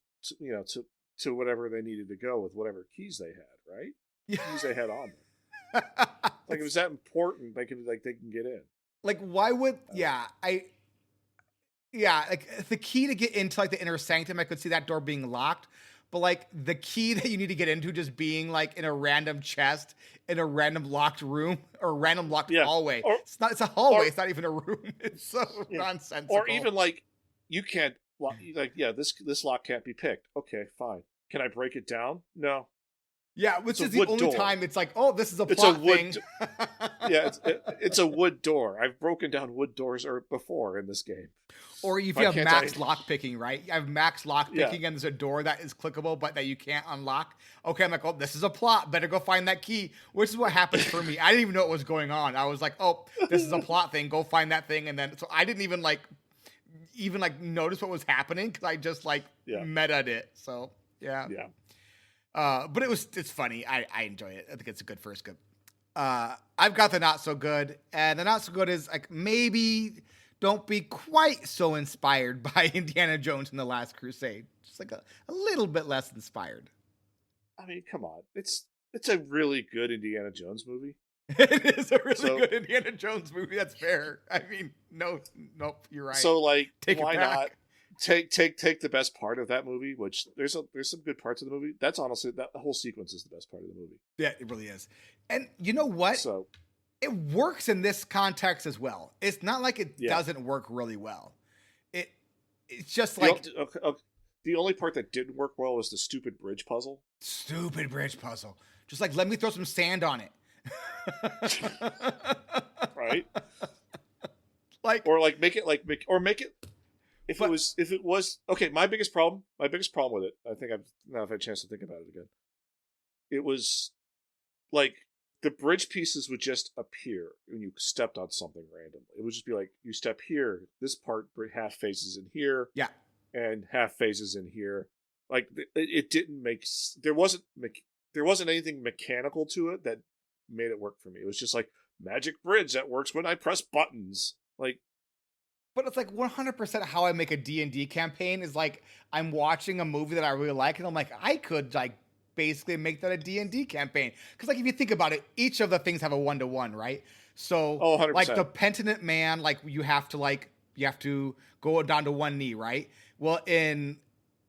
to whatever they needed to go with whatever keys they had, right? Keys they had on them. Like, it was that important, they can get in.
Like, why would Yeah, like the key to get into like the inner sanctum, I could see that door being locked. But like the key that you need to get into just being like in a random chest in a random locked room or random locked hallway.
Or,
it's a hallway. It's not even a room. It's so nonsensical.
Or even like you can't this lock can't be picked. Okay, fine. Can I break it down? No.
Yeah, which is the only time it's like, oh, this is a plot thing.
It's a wood door. I've broken down wood doors before in this game.
Or if you have max lock picking, right? You have max lock picking and there's a door that is clickable but that you can't unlock. Okay, I'm like, oh, this is a plot. Better go find that key, which is what happened for me. I didn't even know what was going on. I was like, oh, this is a plot thing. Go find that thing. And then, so I didn't even notice what was happening because I just meta'd it. So, yeah.
Yeah.
But it's funny. I enjoy it. I think it's a good first good. I've got the not so good, and the not so good is like maybe don't be quite so inspired by Indiana Jones and the Last Crusade. Just like a little bit less inspired.
I mean, come on. It's a really good Indiana Jones movie.
It is a really good Indiana Jones movie. That's fair. I mean, nope, you're right.
So like, why not take the best part of that movie? Which there's some good parts of the movie. That's honestly that whole sequence is the best part of the movie.
Yeah, it really is. And you know what?
So
it works in this context as well. It's not like it doesn't work really well. It's just like
the only part that didn't work well was the stupid bridge puzzle. Just like, let me throw some sand on it. Right? Make it if it was okay, my biggest problem with it, I think I've had a chance to think about it again. It was like the bridge pieces would just appear when you stepped on something randomly. It would just be like, you step here, this part half phases in here, and half phases in here. Like it didn't make there wasn't anything mechanical to it that made it work for me. It was just like magic bridge that works when I press buttons. Like,
but it's like 100% how I make a D&D campaign is like I'm watching a movie that I really like and I'm like, I could like basically make that a D&D campaign. Because like if you think about it, each of the things have a 1-to-1, right? So
100%.
Like the penitent man, like you have to go down to one knee, right? Well, in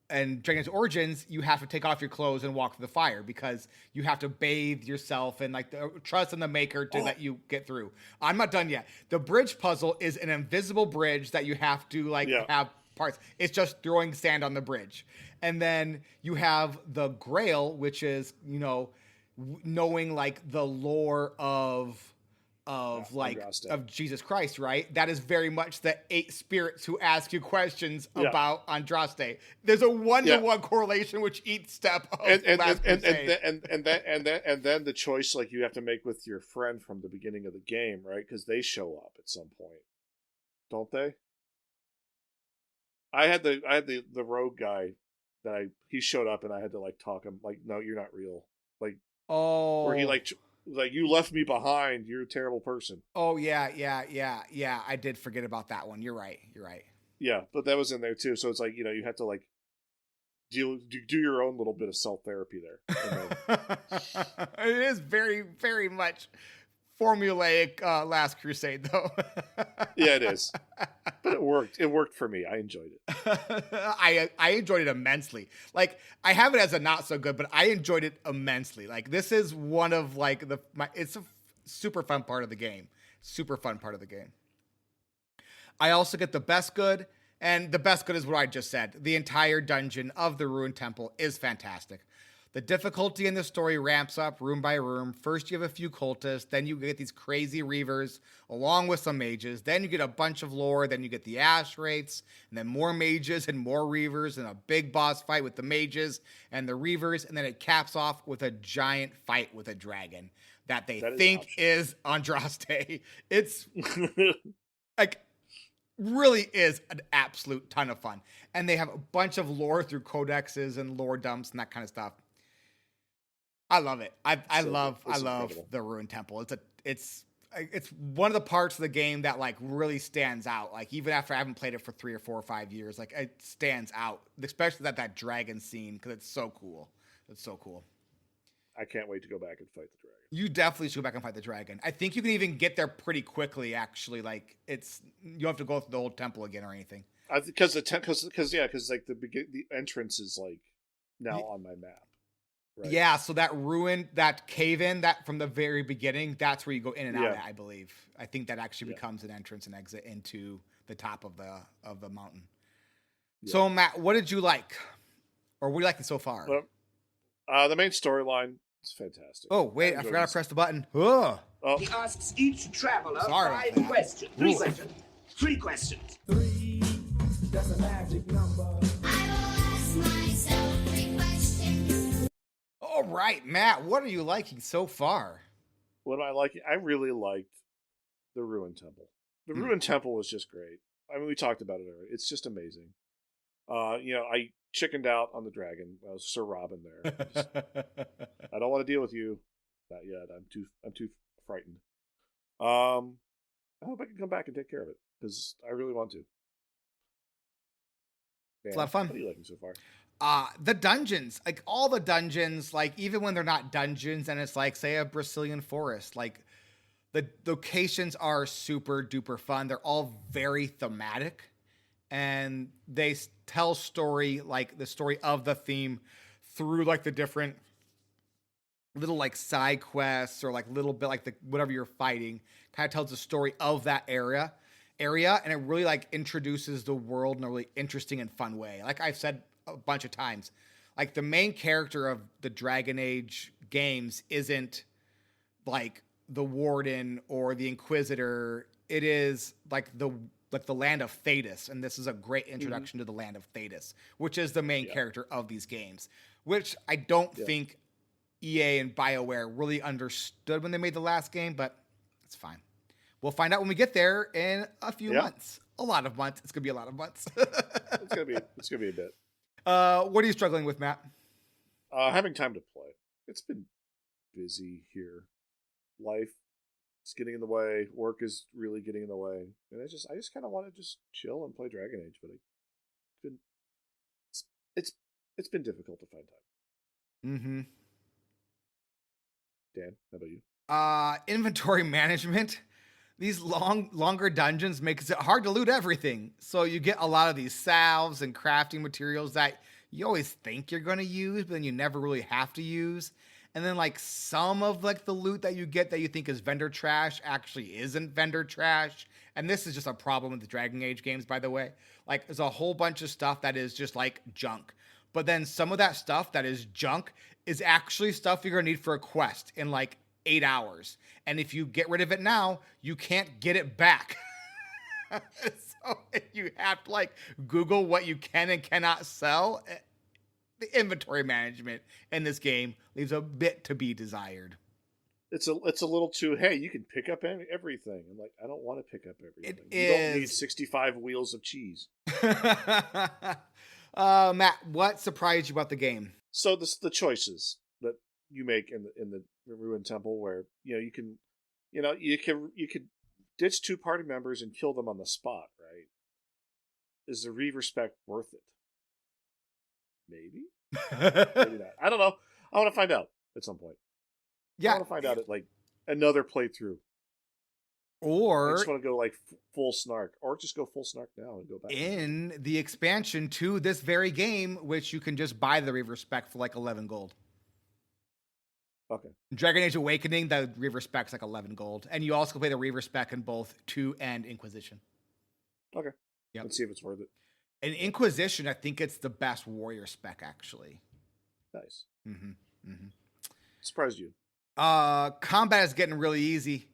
Dragon's Origins, you have to take off your clothes and walk through the fire because you have to bathe yourself and like trust in the maker to let you get through. I'm not done yet. The bridge puzzle is an invisible bridge that you have to have parts. It's just throwing sand on the bridge. And then you have the Grail, which is, knowing like the lore of Jesus Christ, right? That is very much the 8 spirits who ask you questions about Andraste. There's a 1-to-1 correlation with each step of
and then the choice like you have to make with your friend from the beginning of the game, right? Because they show up at some point, don't they? I had the rogue guy that he showed up and I had to like talk him like, no, you're not real, like where he like you left me behind. You're a terrible person.
Oh yeah. I did forget about that one. You're right.
Yeah, but that was in there too. So it's like you have to like do your own little bit of self therapy there.
It is very very much formulaic Last Crusade though.
Yeah, it is. But it worked. It worked for me. I enjoyed it.
I enjoyed it immensely. Like I have it as a not so good, but I enjoyed it immensely. Like this is one of like it's a super fun part of the game. I also get the best good, and the best good is what I just said. The entire dungeon of the Ruined Temple is fantastic. The difficulty in the story ramps up room by room. First, you have a few cultists. Then you get these crazy reavers along with some mages. Then you get a bunch of lore. Then you get the ash wraiths. And then more mages and more reavers and a big boss fight with the mages and the reavers. And then it caps off with a giant fight with a dragon that they think is Andraste. It's like really is an absolute ton of fun. And they have a bunch of lore through codexes and lore dumps and that kind of stuff. I love it. I love the Ruined Temple. It's one of the parts of the game that like really stands out. Like even after I haven't played it for 3 or 4 or 5 years, like it stands out, especially that dragon scene because it's so cool.
I can't wait to go back and fight the dragon.
You definitely should go back and fight the dragon. I think you can even get there pretty quickly. Actually, like you don't have to go through the whole temple again or anything.
Because like the entrance is like now on my map. Right?
Yeah, so that ruin, that cave in, that from the very beginning, that's where you go in and out at, I believe. I think that actually becomes an entrance and exit into the top of the mountain. Yeah. So Matt, what did you like? Or what are you liking so far?
Well, the main storyline is fantastic.
Oh, wait, I forgot to press the button. Oh.
He asks each traveler 5 questions. 3 questions. 3 questions.
3, that's a magic number. I will ask myself 3 questions.
All right, Matt, what are you liking so far?
What am I liking? I really liked the Ruin Temple. The Ruin Temple was just great. I mean, we talked about it already. It's just amazing. I chickened out on the dragon. I was Sir Robin there. I don't want to deal with you. Not yet. I'm too frightened. I hope I can come back and take care of it because I really want to.
It's a lot of fun.
What are you liking so far?
The dungeons, like all the dungeons, like even when they're not dungeons and it's like, say, a Brecilian forest, like the locations are super duper fun. They're all very thematic and they tell story, like the story of the theme through like the different little like side quests or like little bit like the whatever you're fighting kind of tells the story of that area and it really like introduces the world in a really interesting and fun way. Like I've said a bunch of times, like the main character of the Dragon Age games isn't like the Warden or the Inquisitor. It is like the land of Thedas, and this is a great introduction to the land of Thedas, which is the main character of these games, which I don't think EA and BioWare really understood when they made the last game, but it's fine. We'll find out when we get there in a few months. A lot of months. It's gonna be a lot of months.
It's gonna be a bit.
What are you struggling with, Matt?
Having time to play. It's been busy here. Life is getting in the way. Work is really getting in the way, and I just kind of want to just chill and play Dragon Age, but it's been difficult to find time.
Mm-hmm.
Dan, how about you?
Inventory management. These longer dungeons makes it hard to loot everything. So you get a lot of these salves and crafting materials that you always think you're going to use, but then you never really have to use. And then like some of like the loot that you get that you think is vendor trash actually isn't vendor trash. And this is just a problem with the Dragon Age games, by the way. Like there's a whole bunch of stuff that is just like junk. But then some of that stuff that is junk is actually stuff you're going to need for a quest in like 8 hours. And if you get rid of it now, you can't get it back. So you have to like Google what you can and cannot sell. The inventory management in this game leaves a bit to be desired.
It's a little too, hey, you can pick up everything. I'm like, I don't want to pick up everything. You don't need 65 wheels of cheese.
Matt, what surprised you about the game?
So the choices that you make in the Ruined Temple, where you can ditch 2 party members and kill them on the spot, right? Is the Reaver spec worth it? Maybe. Maybe not. I don't know. I want to find out at some point.
Yeah,
I want to find out at like another playthrough.
Or
I just want to go like full snark, or just go full snark now and go back
in the expansion to this very game, which you can just buy the Reaver spec for like 11 gold.
Okay.
Dragon Age Awakening, the Reaver spec's like 11 gold, and you also can play the Reaver spec in both 2 and Inquisition.
Okay.
Yep.
Let's see if it's worth it.
In Inquisition, I think it's the best warrior spec actually.
Nice.
Mm-hmm. Mm-hmm.
Surprised you.
Combat is getting really easy.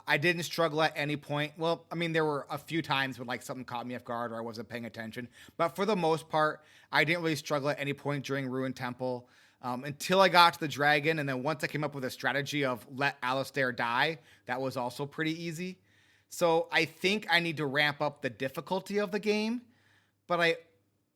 I didn't struggle at any point. Well, I mean, there were a few times when like something caught me off guard or I wasn't paying attention. But for the most part, I didn't really struggle at any point during Ruined Temple until I got to the dragon. And then once I came up with a strategy of let Alistair die, that was also pretty easy. So I think I need to ramp up the difficulty of the game. But I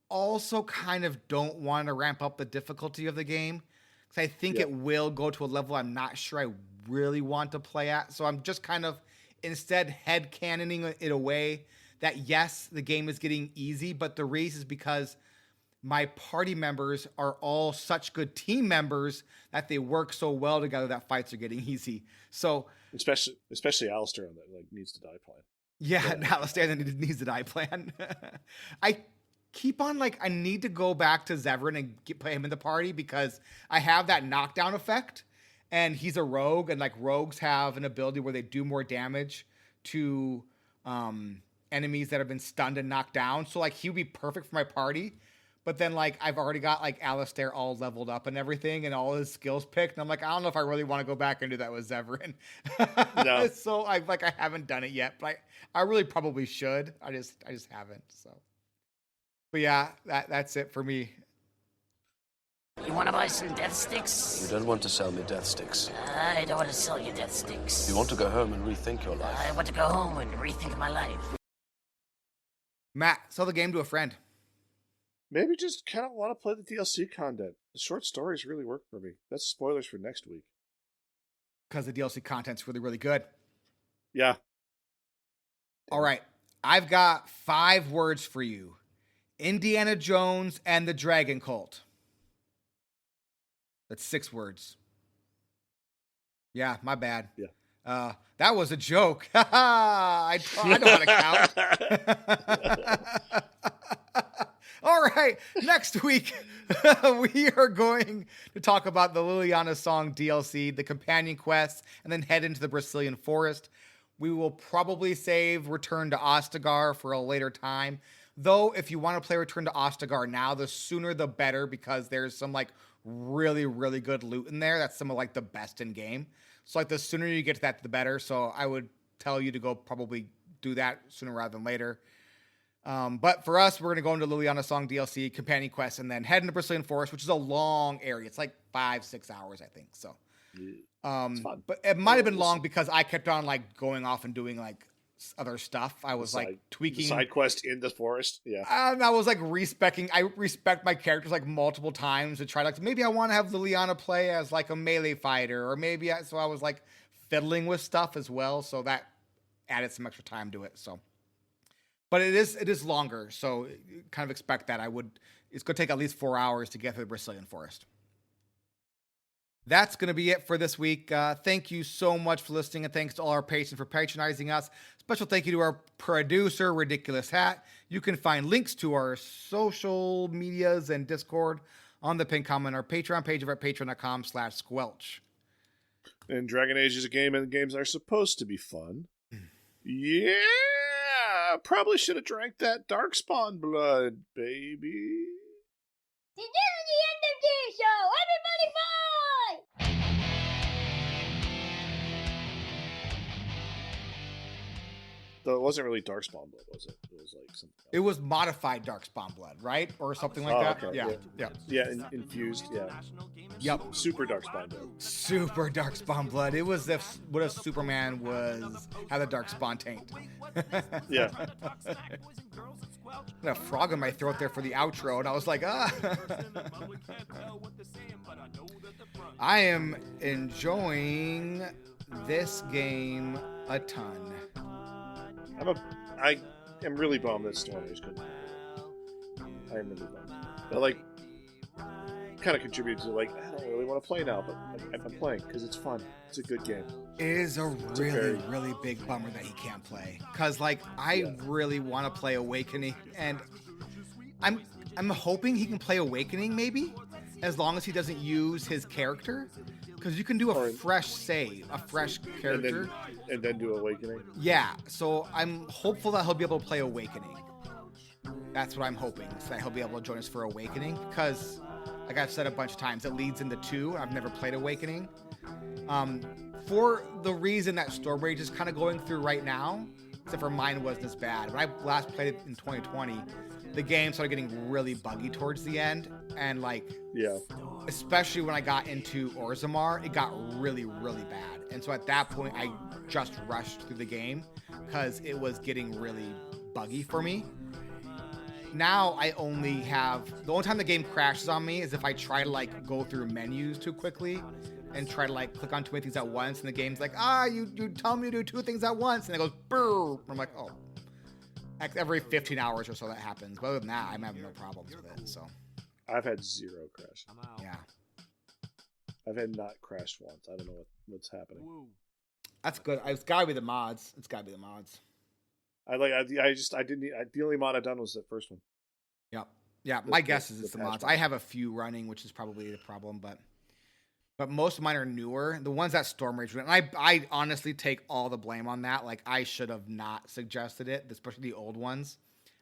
also kind of don't want to ramp up the difficulty of the game. Because I think it will go to a level I'm not sure I really want to play at. So I'm just kind of instead headcanoning it away that yes, the game is getting easy, but the reason is because my party members are all such good team members that they work so well together that fights are getting easy. So
especially Alistair on that like needs to die plan.
Yeah, Alistair needs the die plan. I keep on I need to go back to Zevran and put him in the party because I have that knockdown effect, and he's a rogue, and rogues have an ability where they do more damage to enemies that have been stunned and knocked down. So he would be perfect for my party. But then I've already got Alistair all leveled up and everything and all his skills picked. And I'm I don't know if I really want to go back and do that with Zevran. No. So I haven't done it yet, but I really probably should. I just haven't. So, but yeah, that's it for me.
You want to buy some death sticks?
You don't want to sell me death sticks.
I don't want to sell you death sticks.
You want to go home and rethink your life.
I want to go home and rethink my life.
Matt, sell the game to a friend.
Maybe just kind of want to play the DLC content. The short stories really work for me. That's spoilers for next week.
Because the DLC content's really, really good.
Yeah.
All right. I've got 5 words for you. Indiana Jones and the Dragon Cult. That's 6 words. Yeah, my bad.
Yeah.
That was a joke. I know how to count. All right, next week, we are going to talk about the Leliana Song DLC, the companion quests, and then head into the Brecilian forest. We will probably save Return to Ostagar for a later time. Though, if you want to play Return to Ostagar now, the sooner the better, because there's some really, really good loot in there. That's some of the best in game. So the sooner you get to that, the better. So I would tell you to go probably do that sooner rather than later. But for us, we're going to go into Leliana Song DLC, companion quest, and then head into Brecilian Forest, which is a long area. It's 5-6 hours, I think. So, but it might have been long because I kept on going off and doing other stuff. I was tweaking
side quest in the forest. Yeah.
I was respecing. I respect my characters multiple times to try maybe I want to have Leliana play as a melee fighter, or maybe so I was fiddling with stuff as well. So that added some extra time to it. So. But it is longer, so kind of expect that. It's going to take at least 4 hours to get through the Brecilian forest. That's going to be it for this week. Thank you so much for listening, and thanks to all our patrons for patronizing us. Special thank you to our producer, RidiculousHat. You can find links to our social medias and Discord on the pinned comment on our Patreon page over at patreon.com/squelch.
And Dragon Age is a game, and games are supposed to be fun. Yeah! Probably should have drank that Darkspawn blood, baby.
This is the end of the show. Everybody bye!
Though it wasn't really Darkspawn blood, was it? It was something else.
It was modified Darkspawn blood, right? Or something like that?
Okay. Yeah, infused, yeah.
Yep.
Super Darkspawn blood.
Super Darkspawn blood. It was what if Superman had a Darkspawn taint.
Yeah.
A frog in my throat there for the outro, and I was like, I am enjoying this game a ton.
I am really bummed that Stone Age couldn't. I am really bummed. But kind of contributed to I don't really want to play now, but I'm playing because it's fun. It's a good game.
It is a really big bummer that he can't play, because I really want to play Awakening, and I'm hoping he can play Awakening maybe, as long as he doesn't use his character, because you can do a fresh save, a fresh character,
and then do Awakening.
Yeah, so I'm hopeful that he'll be able to play Awakening. That's what I'm hoping, so that he'll be able to join us for Awakening, because like I've said a bunch of times, it leads into 2. I've never played Awakening. For the reason that Stormrage is kind of going through right now, except for mine wasn't as bad. When I last played it in 2020, the game started getting really buggy towards the end, and especially when I got into Orzammar, it got really, really bad. And so at that point, I just rushed through the game because it was getting really buggy for me. Now I only have, the only time the game crashes on me is if I try to go through menus too quickly and try to click on too many things at once, and the game's you tell me to do 2 things at once, and it goes brrr. I'm like, oh. Every 15 hours or so that happens. But other than that, I'm having no problems with it. So
I've had 0 crashes.
Yeah.
I've had not crashed once. I don't know what's happening.
That's good. It's gotta be the mods.
The only mod I've done was the first one.
Yep. Yeah, my guess is it's the mods. I have a few running, which is probably the problem, but most of mine are newer. The ones that Storm Rage went, and I honestly take all the blame on that. Like, I should have not suggested it, especially the old ones.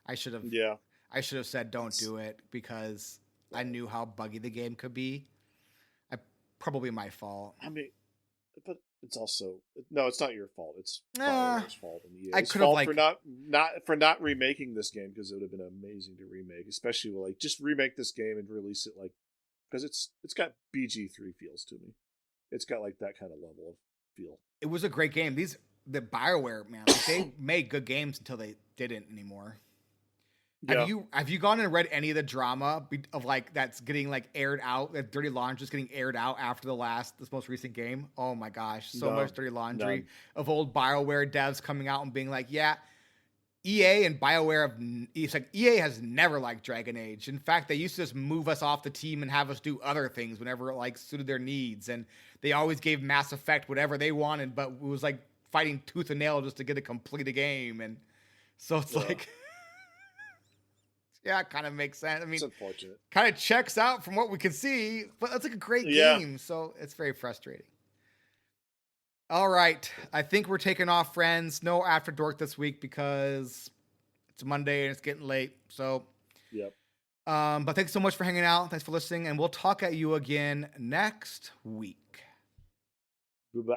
I should have said don't do it because I knew how buggy the game could be. Probably my fault.
I mean, but it's also it's not your fault. It's Fireware's fault. And
I could have
for not remaking this game because it would have been amazing to remake, especially like just remake this game and release it like because it's got BG3 feels to me. It's got like that kind of level of feel.
It was a great game. The BioWare, man, like, they made good games until they didn't anymore. Yeah. Have you gone and read any of the drama of like that's getting like aired out? That dirty laundry is getting aired out after this most recent game. Oh my gosh, so much dirty laundry of old BioWare devs coming out and being like, yeah, EA and BioWare it's like EA has never liked Dragon Age. In fact, they used to just move us off the team and have us do other things whenever it like suited their needs, and they always gave Mass Effect whatever they wanted, but it was like fighting tooth and nail just to get to complete a game, and so it's like. Yeah, it kind of makes sense. I mean,
it's unfortunate.
Kind of checks out from what we can see, but it's like a great game, so it's very frustrating. All right, I think we're taking off, friends. No After Dork this week because it's Monday and it's getting late. So,
yep.
But thanks so much for hanging out. Thanks for listening, and we'll talk at you again next week.
Goodbye.